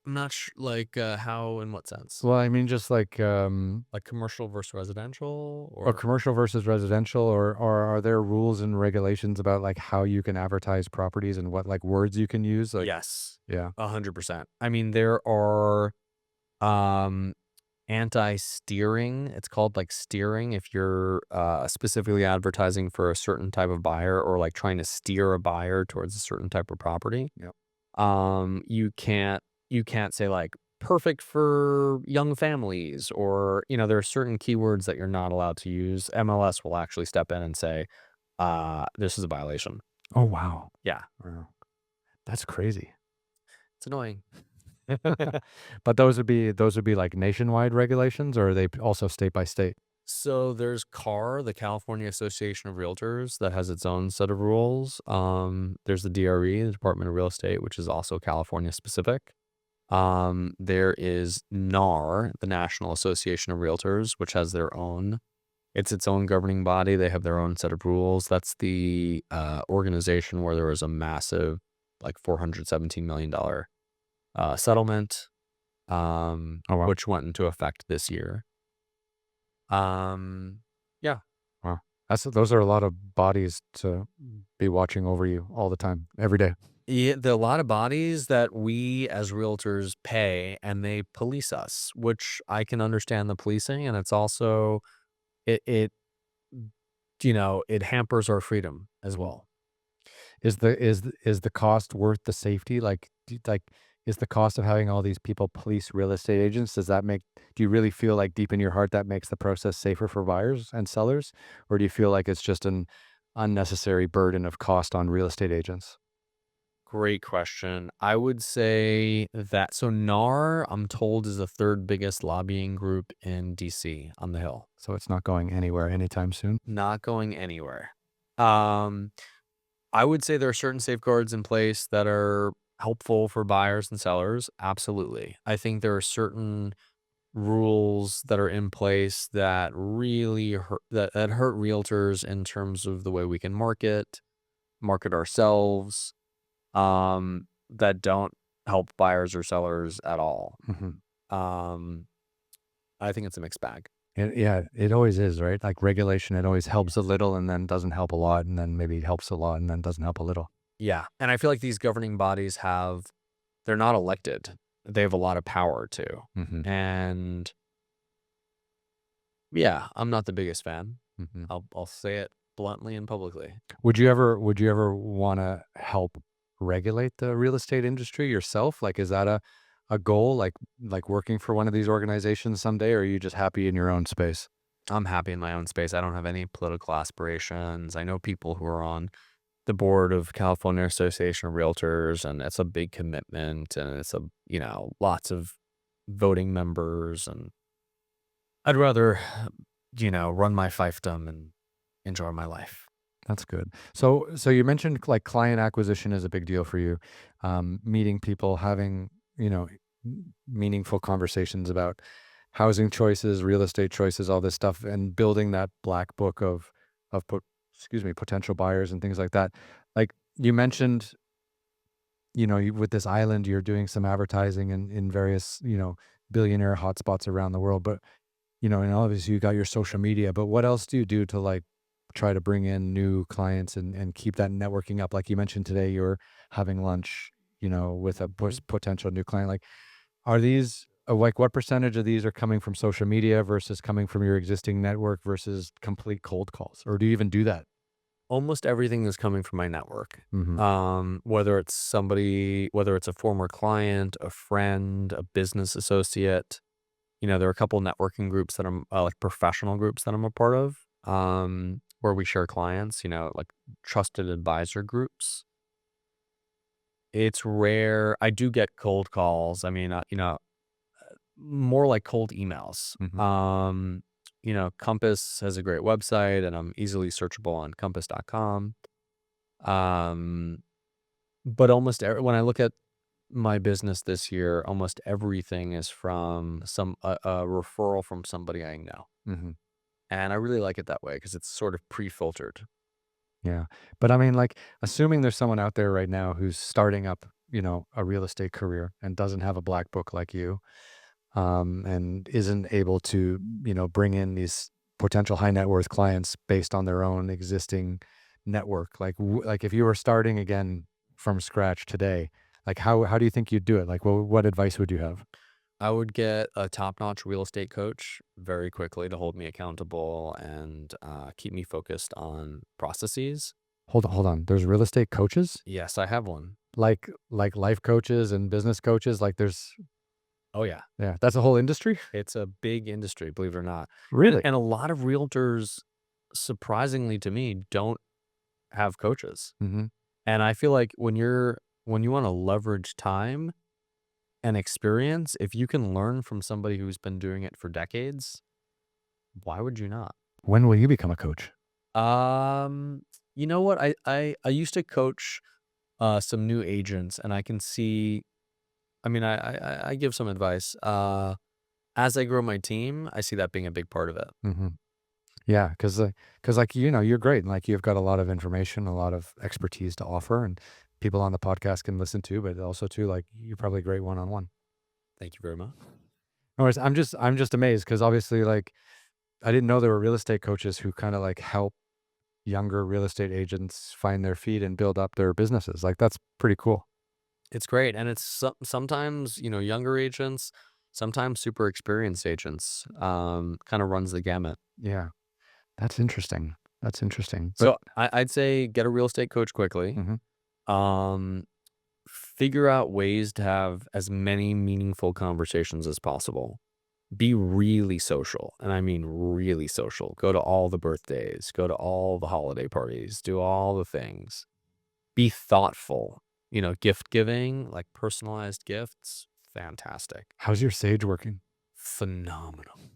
I'm not sure, like how, in what sense? Well, I mean, just like Like commercial versus residential, or or commercial versus residential, or are there rules and regulations about like how you can advertise properties and what like words you can use? Like, yes, yeah. 100%. I mean, there are um anti-steering. It's called like steering if you're specifically advertising for a certain type of buyer or like trying to steer a buyer towards a certain type of property. Yeah. You can't say like perfect for young families or there are certain keywords that you're not allowed to use. MLS will actually step in and say, this is a violation. Oh wow. Yeah, Wow. That's crazy. it's annoying. But those would be like nationwide regulations, or are they also state by state? So there's CAR, the California Association of Realtors, that has its own set of rules. There's the DRE, the Department of Real Estate, which is also California specific. There is NAR, the National Association of Realtors, which has it's its own governing body. They have their own set of rules. That's the organization where there was a massive, like $417 million settlement, Oh wow. which went into effect this year. Yeah. Wow. Those are a lot of bodies to be watching over you all the time, every day. Yeah, there are a lot of bodies that we as realtors pay and they police us, which I can understand the policing, and it's also it it hampers our freedom as well. Is the cost worth the safety? Like, is the cost of having all these people police real estate agents, do you really feel like deep in your heart that makes the process safer for buyers and sellers? Or do you feel like it's just an unnecessary burden of cost on real estate agents? Great question. I would say that so NAR, I'm told, is the third biggest lobbying group in DC on the Hill. So it's not going anywhere anytime soon. Not going anywhere. Um, I would say there are certain safeguards in place that are helpful for buyers and sellers. Absolutely. I think there are certain rules that are in place that really that hurt realtors in terms of the way we can market ourselves, that don't help buyers or sellers at all. Mhm. Um, I think it's a mixed bag. Yeah, it always is, right? Like regulation, it always helps a Yes. little and then doesn't help a lot, and then maybe helps a lot and then doesn't help a little. Yeah, and I feel like these governing bodies they're not elected. They have a lot of power too. Mhm. And yeah, I'm not the biggest fan. Mhm. I'll say it bluntly and publicly. Would you ever wanna help regulate the real estate industry yourself? Like, is that a goal, like working for one of these organizations someday, or are you just happy in your own space? I'm happy in my own space. I don't have any political aspirations. I know people who are on the board of California Association of Realtors, and it's a big commitment, and it's lots of voting members, and I'd rather, run my fiefdom and enjoy my life. That's good. So you mentioned like client acquisition is a big deal for you. Meeting people, having, you know, meaningful conversations about housing choices, real estate choices, all this stuff, and building that black book of potential buyers and things like that. Like you mentioned, with this island, you're doing some advertising in various, billionaire hotspots around the world. But and obviously you got your social media, but what else do you do to like try to bring in new clients and keep that networking up? Like you mentioned today, you're having lunch, with a Mhm. potential new client. Like, are these like what percentage of these are coming from social media versus coming from your existing network versus complete cold calls? Or do you even do that? Almost everything is coming from my network. Hmm. Whether it's a former client, a friend, a business associate. There are a couple networking groups that I'm like professional groups that I'm a part of, where we share clients, like trusted advisor groups. It's rare. I do get cold calls. I mean, more like cold emails. Hmm. Compass has a great website and I'm easily searchable on compass.com. Um, but when I look at my business this year, almost everything is from a referral from somebody I know. Hmm. And I really like it that way because it's sort of pre-filtered. Yeah. But I mean, like, assuming there's someone out there right now who's starting up, a real estate career and doesn't have a black book like you, and isn't able to, bring in these potential high net worth clients based on their own existing network. Like, like if you were starting again from scratch today, like how do you think you'd do it? Like, what advice would you have? I would get a top-notch real estate coach very quickly to hold me accountable and keep me focused on processes. Hold on. There's real estate coaches, Yes, I have one. like life coaches and business coaches. Like, there's Oh yeah, yeah, that's a whole industry. it's a big industry, believe it or not. Really? And a lot of realtors, surprisingly to me, don't have coaches. Hmm. And I feel like when you want to leverage time and experience, if you can learn from somebody who's been doing it for decades, why would you not? When will you become a coach? Um, you know what? I used to coach some new agents, and I can see. I mean, I give some advice. As I grow my team, I see that being a big part of it. Hmm. Yeah, because like, you're great, and, like, you've got a lot of information, a lot of expertise to offer, and people on the podcast can listen to, but also too, like, you're probably great one-on-one. Thank you very much. No worries, I'm just amazed because obviously, like, I didn't know there were real estate coaches who kinda, like, help younger real estate agents find their feet and build up their businesses, like, that's pretty cool. It's great, and it's sometimes younger agents, sometimes super experienced agents. Kind of runs the gamut. Yeah, that's interesting. That's interesting, but So I'd say get a real estate coach quickly. mhm, Um, Figure out ways to have as many meaningful conversations as possible. Be really social, and I mean really social. Go to all the birthdays, go to all the holiday parties, do all the things. Be thoughtful. gift giving, like personalized gifts, fantastic. How's your sage working? Phenomenal.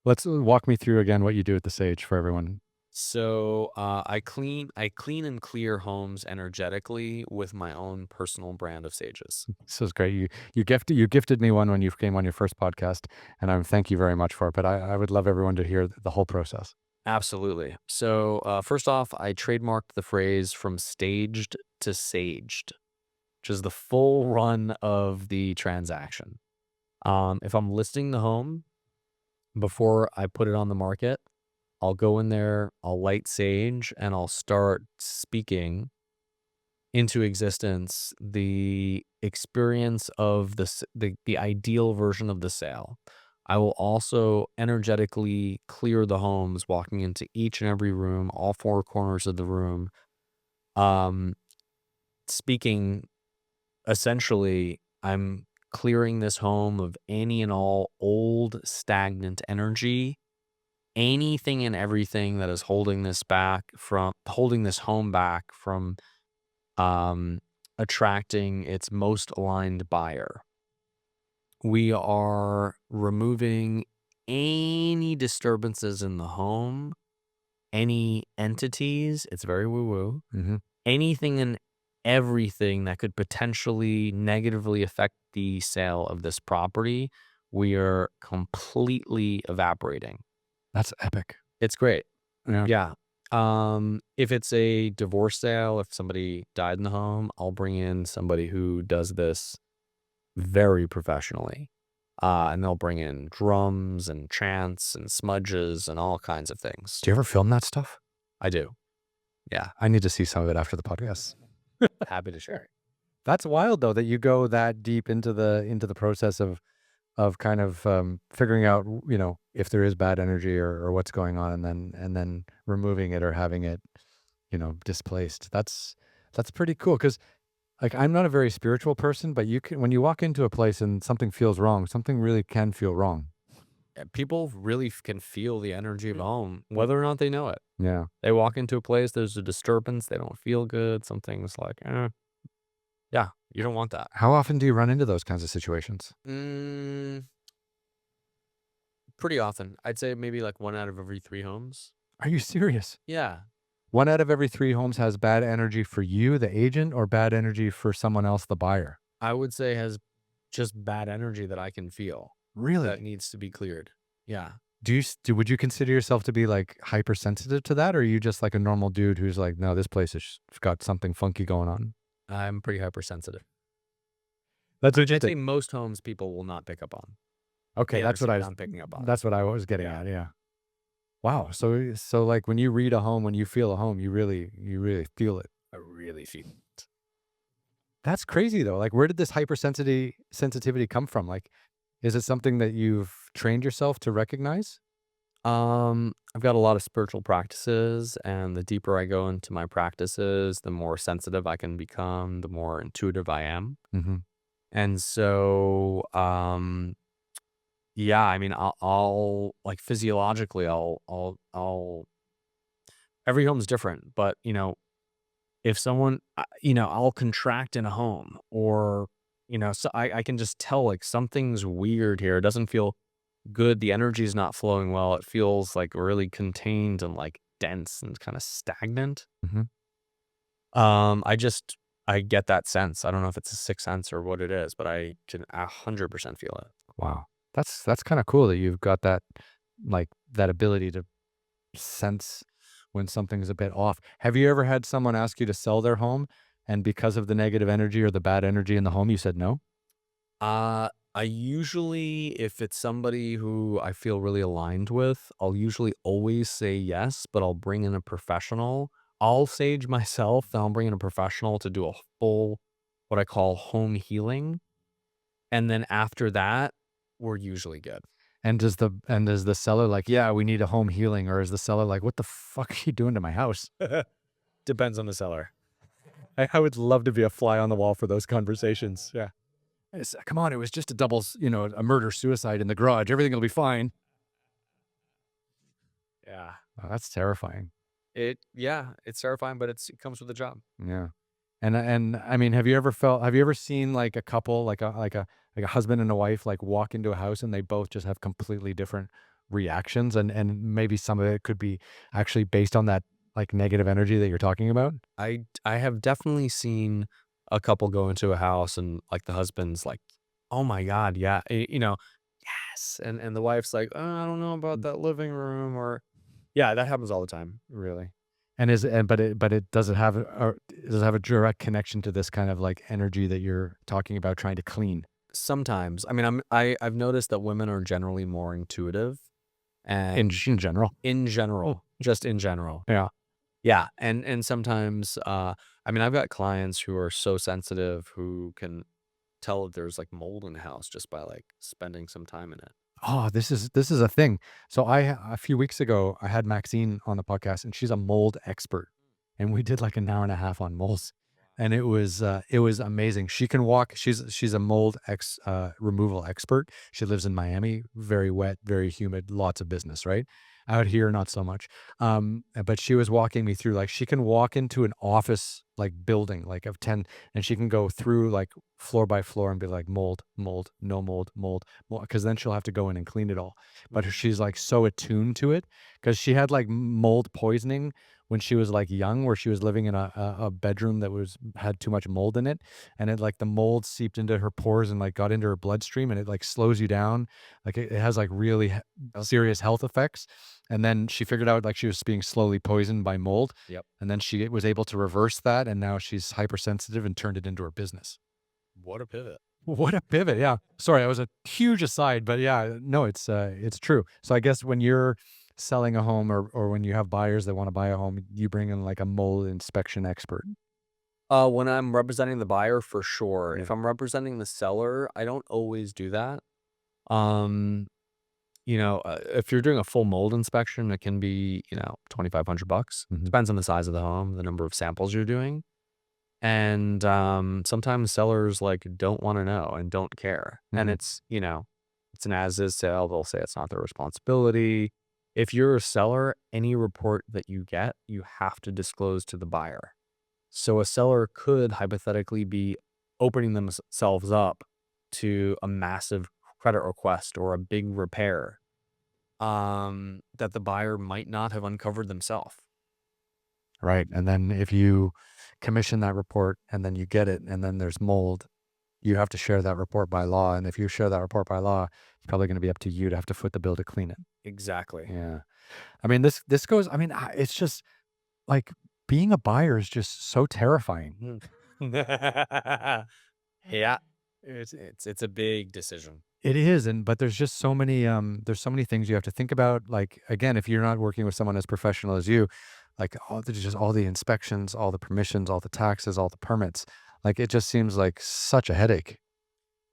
Let's walk me through again what you do with the sage for everyone. So I clean and clear homes energetically with my own personal brand of sages. This is great. You gifted me one when you came on your first podcast, and I thank you very much for it. But I would love everyone to hear the whole process. Absolutely. So first off, I trademarked the phrase from staged to saged, which is the full run of the transaction. If I'm listing the home before I put it on the market, I'll go in there, I'll light sage, and I'll start speaking into existence the experience of the ideal version of the sale. I will also energetically clear the homes, walking into each and every room, all four corners of the room, um, speaking essentially, I'm clearing this home of any and all old stagnant energy, anything and everything that is holding this home back from um, attracting its most aligned buyer. We are removing any disturbances in the home, any entities, it's very woo-woo, Mm-hmm. anything and everything that could potentially negatively affect the sale of this property, we are completely evaporating. That's epic. It's great. Yeah. Yeah. If it's a divorce sale, if somebody died in the home, I'll bring in somebody who does this very professionally. And they'll bring in drums and chants and smudges and all kinds of things. Do you ever film that stuff? I do. Yeah. I need to see some of it after the podcast. Happy to share. That's wild though that you go that deep into the process of kind of figuring out if there is bad energy or what's going on, and then removing it or having it displaced. That's pretty cool because like I'm not a very spiritual person, but you can when you walk into a place and something feels wrong, something really can feel wrong. People really can feel the energy of a home, whether or not they know it. Yeah. They walk into a place, there's a disturbance, they don't feel good, something's like, yeah, you don't want that. How often do you run into those kinds of situations? Pretty often. I'd say maybe like 1 out of every 3 homes. Are you serious? Yeah. 1 out of every 3 homes has bad energy for you, the agent, or bad energy for someone else, the buyer? I would say has just bad energy that I can feel that Really? needs to be cleared. Yeah. Would you consider yourself to be like hypersensitive to that, or are you just like a normal dude who's like, no, this place has got something funky going on? I'm pretty hypersensitive. That's I'd say interesting. most homes people will not pick up on. Okay, The that's what energy I that was. I'm picking up on. That's what I was getting Yeah. at. Yeah. Wow. So like when you read a home, when you feel a home, you really feel it. I really feel it. That's crazy though. Like, where did this sensitivity come from? Like, is it something that you've trained yourself to recognize? I've got a lot of spiritual practices, and the deeper I go into my practices, the more sensitive I can become, the more intuitive I am. Mm-hmm. And so, yeah, I mean, I'll like physiologically, every home's different, but if someone, I'll contract in a home or, so I can just tell like something's weird here. It doesn't feel good. The energy's not flowing well. It feels like really contained and like dense and kind of stagnant. Mm-hmm. I get that sense. I don't know if it's a sixth sense or what it is, but I can 100% feel it. Wow. That's kind of cool that you've got that, like that ability to sense when something's a bit off. Have you ever had someone ask you to sell their home, and because of the negative energy or the bad energy in the home, you said no? I usually, if it's somebody who I feel really aligned with, I'll usually always say yes, but I'll bring in a professional. I'll sage myself, then I'll bring in a professional to do a full, what I call home healing. And then after that, we're usually good. And does the seller like, yeah, we need a home healing, or is the seller like, what the fuck are you doing to my house? Depends on the seller. I would love to be a fly on the wall for those conversations. Yeah. Come on, it was just a a murder suicide in the garage. Everything will be fine. Yeah. Oh, that's terrifying. Yeah, it's terrifying, but it comes with the job. Yeah. And I mean, have you ever seen like a couple, like a husband and a wife, like walk into a house and they both just have completely different reactions, and maybe some of it could be actually based on that like negative energy that you're talking about? I have definitely seen a couple go into a house and, like, the husband's like, "Oh my god, yeah," "Yes," and the wife's like, I don't know about Mm. that living room," or yeah, that happens all the time. Really? And is and but it does it have does it have a direct connection to this kind of like energy that you're talking about trying to clean Sometimes. I mean, I've noticed that women are generally more intuitive, in and in general? in Oh, general, just in general. yeah. Yeah, and sometimes, I mean, I've got clients who are so sensitive who can tell if there's, like, mold in the house just by, like, spending some time in it. Oh, this is a thing. So a few weeks ago, I had Maxine on the podcast, and she's a mold expert, and we did like an hour and a half on molds, and it was amazing. She can walk. She's a mold removal expert. She lives in Miami, very wet, very humid, lots of business. Right out here, not so much. But she was walking me through like she can walk into an office like building like of 10, and she can go through like floor by floor and be like mold, mold, no mold, mold, because then she'll have to go in and clean it all. But Mhm. she's like so attuned to it because she had like mold poisoning when she was like young, where she was living in a bedroom that was had too much mold in it, and it like the mold seeped into her pores and like got into her bloodstream, and it like slows you down. Like it has like really Okay. serious health effects. And then she figured out like she was being slowly poisoned by mold, Yep. and then she was able to reverse that, and now she's hypersensitive and turned it into her business. What a pivot. What a pivot, yeah. Sorry, that was a huge aside, but yeah, no, it's true. So I guess when you're selling a home, or when you have buyers that wanna buy a home, you bring in like a mold inspection expert. When I'm representing the buyer, for sure. Yeah. If I'm representing the seller, I don't always do that. Um, if you're doing a full mold inspection, it can be, 2,500 bucks. Mhm, Depends on the size of the home, the number of samples you're doing. And, sometimes sellers, like, don't wanna know and don't care, and mhm. it's an as-is sale, they'll say it's not their responsibility. If you're a seller, any report that you get, you have to disclose to the buyer. So a seller could hypothetically be opening themselves up to a massive credit request or a big repair, that the buyer might not have uncovered themselves. Right, and then if you commission that report and then you get it and then there's mold, you have to share that report by law, and if you share that report by law, it's probably gonna be up to you to have to foot the bill to clean it. Exactly. Yeah. I mean, this goes I mean, it's just like, being a buyer is just so terrifying. Mhm. Yeah. It's a big decision. It is, and but there's so many things you have to think about, like, again, if you're not working with someone as professional as you, like, there's just all the inspections, all the permissions, all the taxes, all the permits, like, it just seems like such a headache.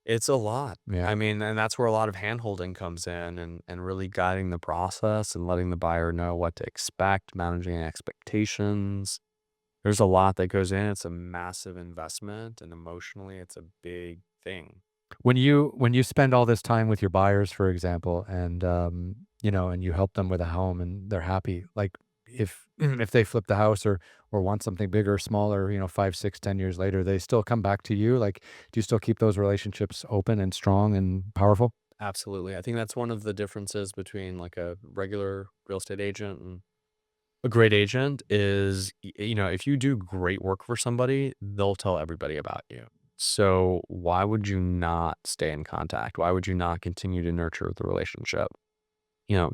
It's a lot. Yeah. I mean, and that's where a lot of handholding comes in, and really guiding the process and letting the buyer know what to expect, managing expectations. There's a lot that goes in. It's a massive investment, and emotionally, it's a big thing. When you spend all this time with your buyers, for example, and, and you help them with a home and they're happy, like, if if they flip the house or want something bigger, smaller, 5, 6, 10 years later, they still come back to you, like, do you still keep those relationships open and strong and powerful? Absolutely. I think that's one of the differences between like a regular real estate agent and a great agent is, if you do great work for somebody, they'll tell everybody about you. So why would you not stay in contact? Why would you not continue to nurture the relationship?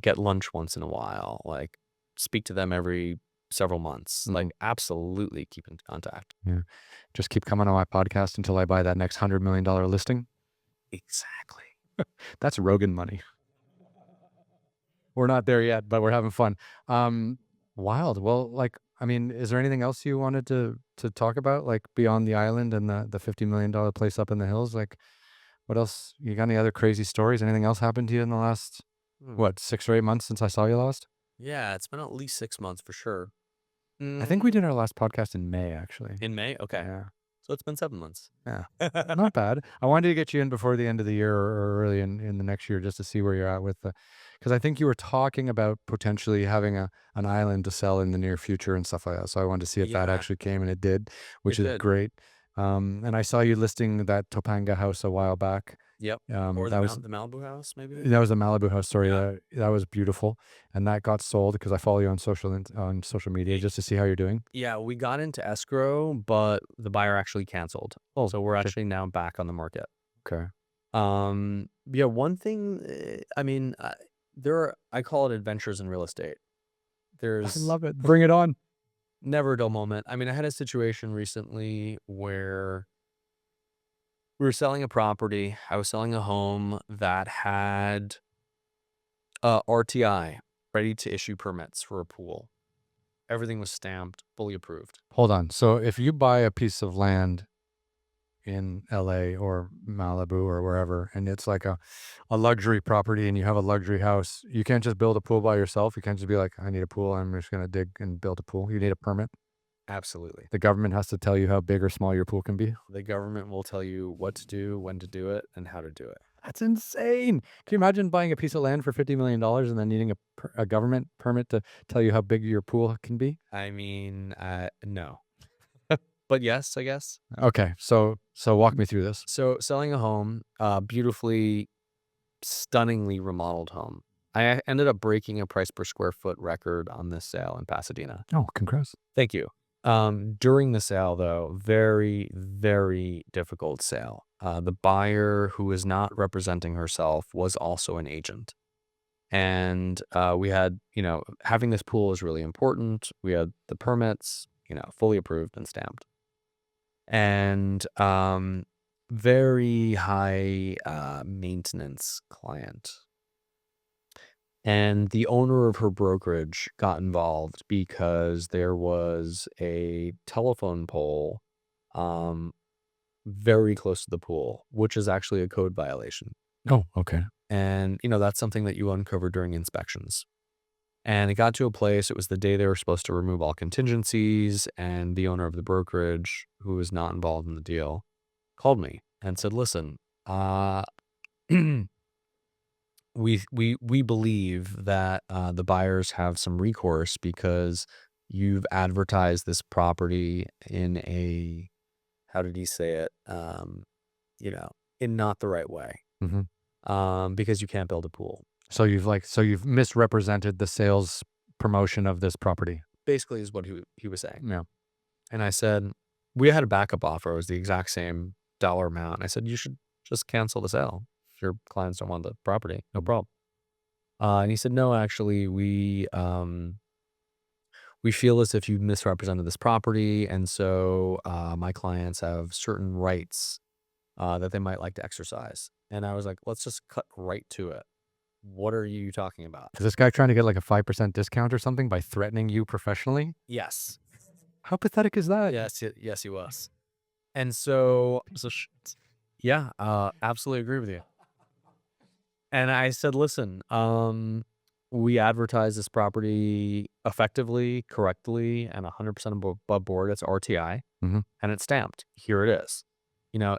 Get lunch once in a while, like speak to them every several months. Like Mhm. absolutely keep in contact. Yeah. Just keep coming on my podcast until I buy that next $100 million listing. Exactly. That's Rogan money. We're not there yet, but we're having fun. Um, Wild. Well, like, I mean, is there anything else you wanted to talk about, like beyond the island and the $50 million place up in the hills? Like, what else? You got any other crazy stories? Anything else happened to you in the last Hmm. what 6 or 8 months since I saw you last? Yeah, it's been at least 6 months for sure. I think we Mm, did our last podcast in May, actually. in May? Okay. Yeah. So it's been 7 months. Yeah, not bad. I wanted to get you in before the end of the year or early in the next year just to see where you're at with the, because I think you were talking about potentially having an island to sell in the near future and stuff like that. So I wanted to see if that Yeah, actually came, and it did, which it is did. great. And I saw you listing that Topanga house a while back. Yep. Or That was the Malibu house, maybe? that was a Malibu house story. Yeah. That was beautiful, and that got sold because I follow you on on social media Y just to see how you're doing. Yeah, we got into escrow, but the buyer actually canceled. Oh, So we're shit. actually now back on the market. Okay. Yeah, one thing, I mean, there are, I call it adventures in real estate. I There's love it. Bring it on. never a dull moment. I mean, I had a situation recently where we were selling a property. I was selling a home that had RTI, ready to issue permits for a pool. Everything was stamped, fully approved. Hold on. So if you buy a piece of land in LA or Malibu or wherever, and it's like a luxury property and you have a luxury house, you can't just build a pool by yourself. You can't just be like, I need a pool. I'm just going to dig and build a pool. You need a permit. Absolutely. The government has to tell you how big or small your pool can be. The government will tell you what to do, when to do it, and how to do it. That's insane. Can you imagine buying a piece of land for $50 million and then needing a government permit to tell you how big your pool can be? I mean, no. But yes, I guess. Okay. So walk me through this. So selling a home, beautifully, stunningly remodeled home. I ended up breaking a price per square foot record on this sale in Pasadena. Oh, congrats. Thank you. During the sale, though, very, very difficult sale. The buyer, who was not representing herself, was also an agent. And we had, having this pool is really important. We had the permits, fully approved and stamped. And very high maintenance client. And the owner of her brokerage got involved because there was a telephone pole very close to the pool, which is actually a code violation. Oh, okay. And, that's something that you uncover during inspections. And it got to a place, it was the day they were supposed to remove all contingencies, and the owner of the brokerage, who was not involved in the deal, called me and said, listen, we believe that the buyers have some recourse because you've advertised this property in a, how did he say it? In not the right way. Because you can't build a pool. So you've misrepresented the sales promotion of this property. Basically is what he was saying. Yeah. And I said, we had a backup offer. It was the exact same dollar amount. And I said, you should just cancel the sale. If your clients don't want the property, no problem. And he said, no, actually, we feel as if you misrepresented this property. And so my clients have certain rights that they might like to exercise. And I was like, let's just cut right to it. What are you talking about? Is this guy trying to get like a 5% discount or something by threatening you professionally? Yes. How pathetic is that? Yes, he was. And so yeah, absolutely agree with you. And I said, listen, we advertise this property effectively, correctly, and 100% above board. It's RTI, and it's stamped. Here it is.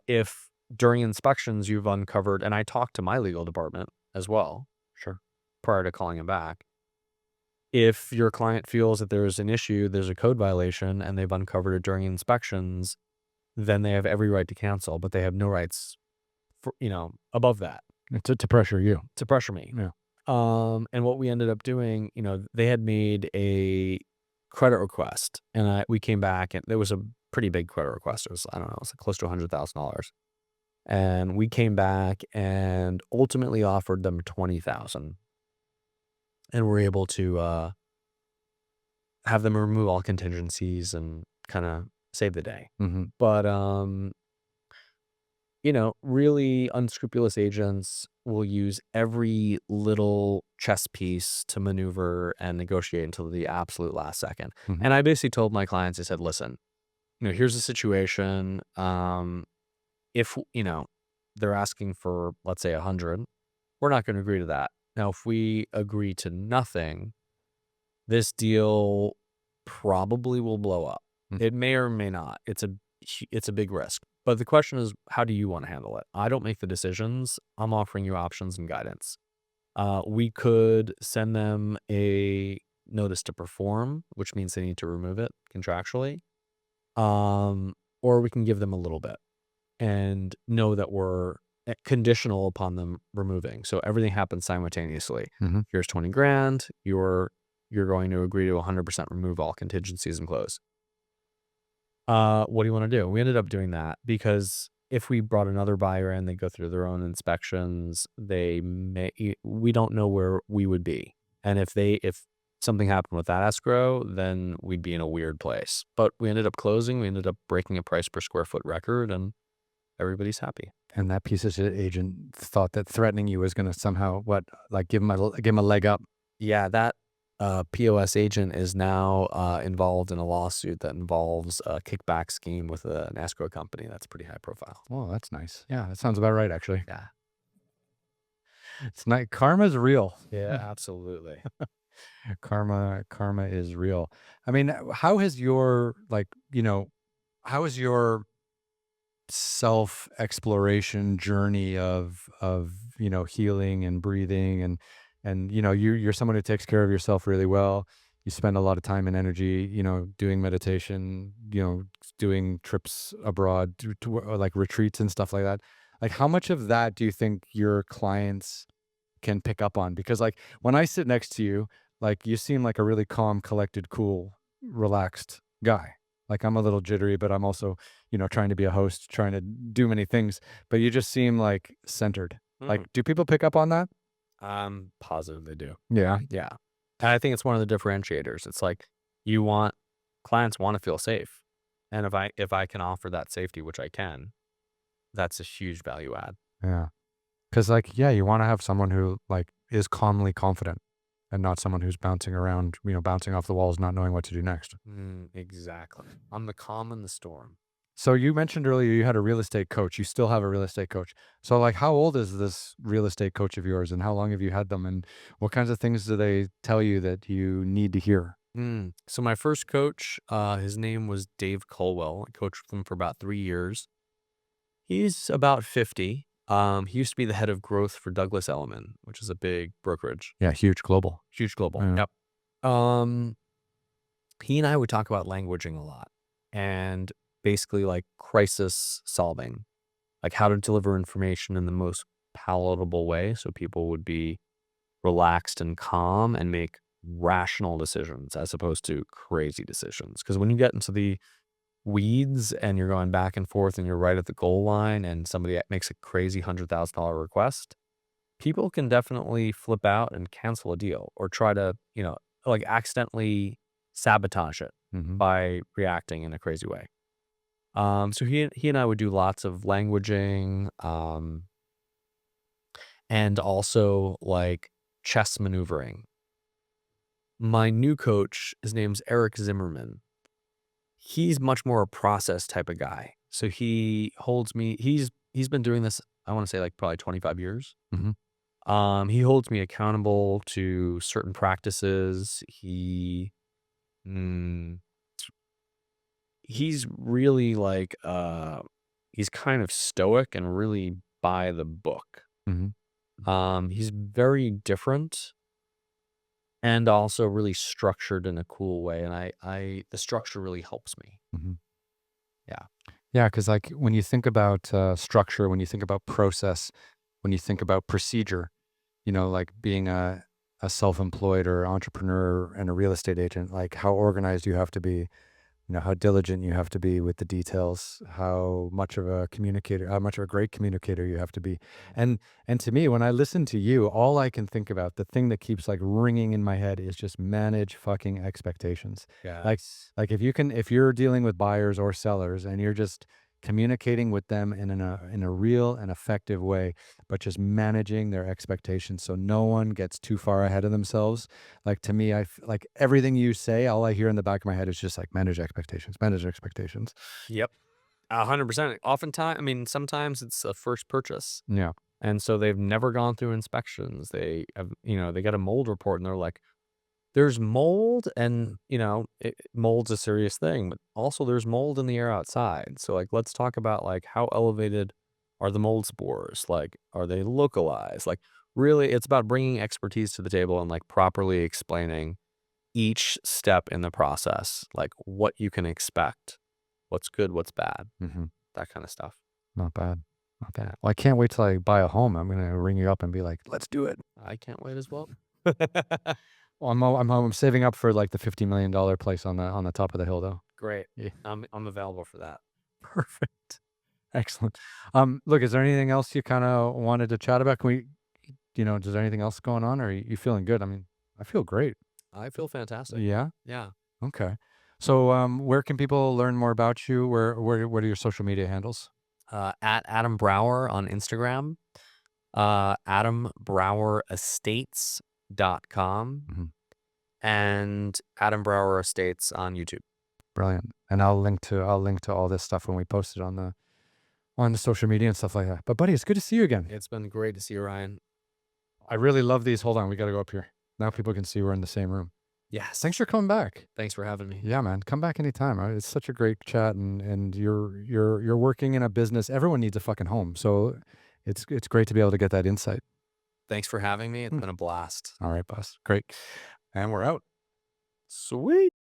If during inspections you've uncovered, and I talked to my legal department as well, Sure. prior to calling him back. If your client feels that there's an issue, there's a code violation, and they've uncovered it during inspections, then they have every right to cancel, but they have no rights for, above that. To pressure you. To pressure me. Yeah. And what we ended up doing, they had made a credit request, and we came back, and there was a pretty big credit request. It was, I don't know, it was like close to $100,000. And we came back and ultimately offered them $20,000, and we're able to have them remove all contingencies and kind of save the day. But really unscrupulous agents will use every little chess piece to maneuver and negotiate until the absolute last second. And I basically told my clients, I said, listen, here's the situation. If, they're asking for, let's say 100, we're not going to agree to that. Now, if we agree to nothing, this deal probably will blow up. It may or may not. It's a it's a big risk. But the question is, how do you want to handle it? I don't make the decisions. I'm offering you options and guidance. We could send them a notice to perform, which means they need to remove it contractually. Or we can give them a little bit and know that we're conditional upon them removing. So everything happens simultaneously. Mhm. Here's 20 grand. You're going to agree to 100% remove all contingencies and close. What do you want to do? We ended up doing that because if we brought another buyer in, they go through their own inspections. We don't know where we would be. And if something happened with that escrow, then we'd be in a weird place. But we ended up closing. We ended up breaking a price per square foot record, and everybody's happy. And that piece of shit agent thought that threatening you was gonna somehow like give him a leg up. Yeah, that POS agent is now involved in a lawsuit that involves a kickback scheme with an escrow company. That's pretty high profile. Oh, that's nice. Yeah, that sounds about right, actually. Yeah. It's not karma's real. Yeah, absolutely. Karma is real. I mean, how has your how has your self exploration journey of healing and breathing and you're someone who takes care of yourself really well. You spend a lot of time and energy doing meditation, doing trips abroad or like retreats and stuff like that. Like, how much of that do you think your clients can pick up on? Because like when I sit next to you, like you seem like a really calm, collected, cool, relaxed guy. Like, I'm a little jittery, but I'm also, trying to be a host, trying to do many things, but you just seem like centered. Like, Mm. do people pick up on that? I'm positive they do. Yeah. Yeah. And I think it's one of the differentiators. It's like clients want to feel safe. And if I can offer that safety, which I can, that's a huge value add. Yeah. Cause like, yeah, you want to have someone who like is calmly confident and not someone who's bouncing around, bouncing off the walls, not knowing what to do next. Exactly. I'm the calm in the storm. So you mentioned earlier you had a real estate coach. You still have a real estate coach. So like, how old is this real estate coach of yours and how long have you had them and what kinds of things do they tell you that you need to hear? So my first coach, his name was Dave Colwell. I coached with him for about 3 years. He's about 50. He used to be the head of growth for Douglas Elliman, which is a big brokerage, Yeah. Huge global. huge global. Yeah. Yep. Um, he and I would talk about languaging a lot and basically like crisis solving, like how to deliver information in the most palatable way so people would be relaxed and calm and make rational decisions as opposed to crazy decisions. Because when you get into the weeds and you're going back and forth and you're right at the goal line and somebody makes a crazy $100,000 request, people can definitely flip out and cancel a deal or try to, like accidentally sabotage it Hmm. by reacting in a crazy way. So he and I would do lots of languaging, and also like chess maneuvering. My new coach, his name's Eric Zimmerman. He's much more a process type of guy. So he holds me. He's been doing this. I want to say like probably 25 years. Hmm. He holds me accountable to certain practices. Mm, he's really like he's kind of stoic and really by the book. Hmm. He's very different and also really structured in a cool way. And I the structure really helps me. Hmm. Yeah. Yeah. Cause like when you think about structure, when you think about process, when you think about procedure, like being a self-employed or entrepreneur and a real estate agent, like how organized you have to be, how diligent you have to be with the details, how much of a communicator, how much of a great communicator you have to be. And to me, when I listen to you, all I can think about, the thing that keeps like ringing in my head is just manage fucking expectations. Yeah. Like if you're dealing with buyers or sellers and you're just communicating with them in a real and effective way, but just managing their expectations so no one gets too far ahead of themselves. Like to me, like everything you say, all I hear in the back of my head is just like manage expectations, manage expectations. Yep. 100%. Oftentimes, I mean, sometimes it's a first purchase. Yeah. And so they've never gone through inspections. They have, they get a mold report and they're like, There's mold and, mold's a serious thing, but also there's mold in the air outside. So, like, let's talk about, like, how elevated are the mold spores? Like, are they localized? Like, really, it's about bringing expertise to the table and, like, properly explaining each step in the process, like, what you can expect, what's good, what's bad, Mhm. that kinda stuff. Not bad. Not Yeah, bad. Well, I can't wait till I buy a home. I'm gonna ring you up and be like, "Let's do it." I can't wait as well. Well, I'm saving up for, like, the $50 million place on the top of the hill, though. Great. Yeah. I'm available for that. Perfect. Excellent. Look, is there anything else you kinda wanted to chat about? Can we is there anything else going on, or are you feeling good? I mean, I feel great. I feel fantastic. Yeah? Yeah. Okay. So, where can people learn more about you? What are your social media handles? At Adam Brawer on Instagram, adambrowerestates.com, Mhm. and Adam Brawer Estates on YouTube. Brilliant. And I'll link to all this stuff when we post it on the social media and stuff like that. But buddy, it's good to see you again. It's been great to see you, Ryan. I really love these. Hold on, we gotta go up here. Now people can see we're in the same room. Yes. Thanks for coming back. Thanks for having me. Yeah, man. Come back anytime. It's such a great chat, and you're working in a business. Everyone needs a fucking home. So it's great to be able to get that insight. Thanks for having me. It's Hmm. been a blast. All right, boss. Great. And we're out. Sweet.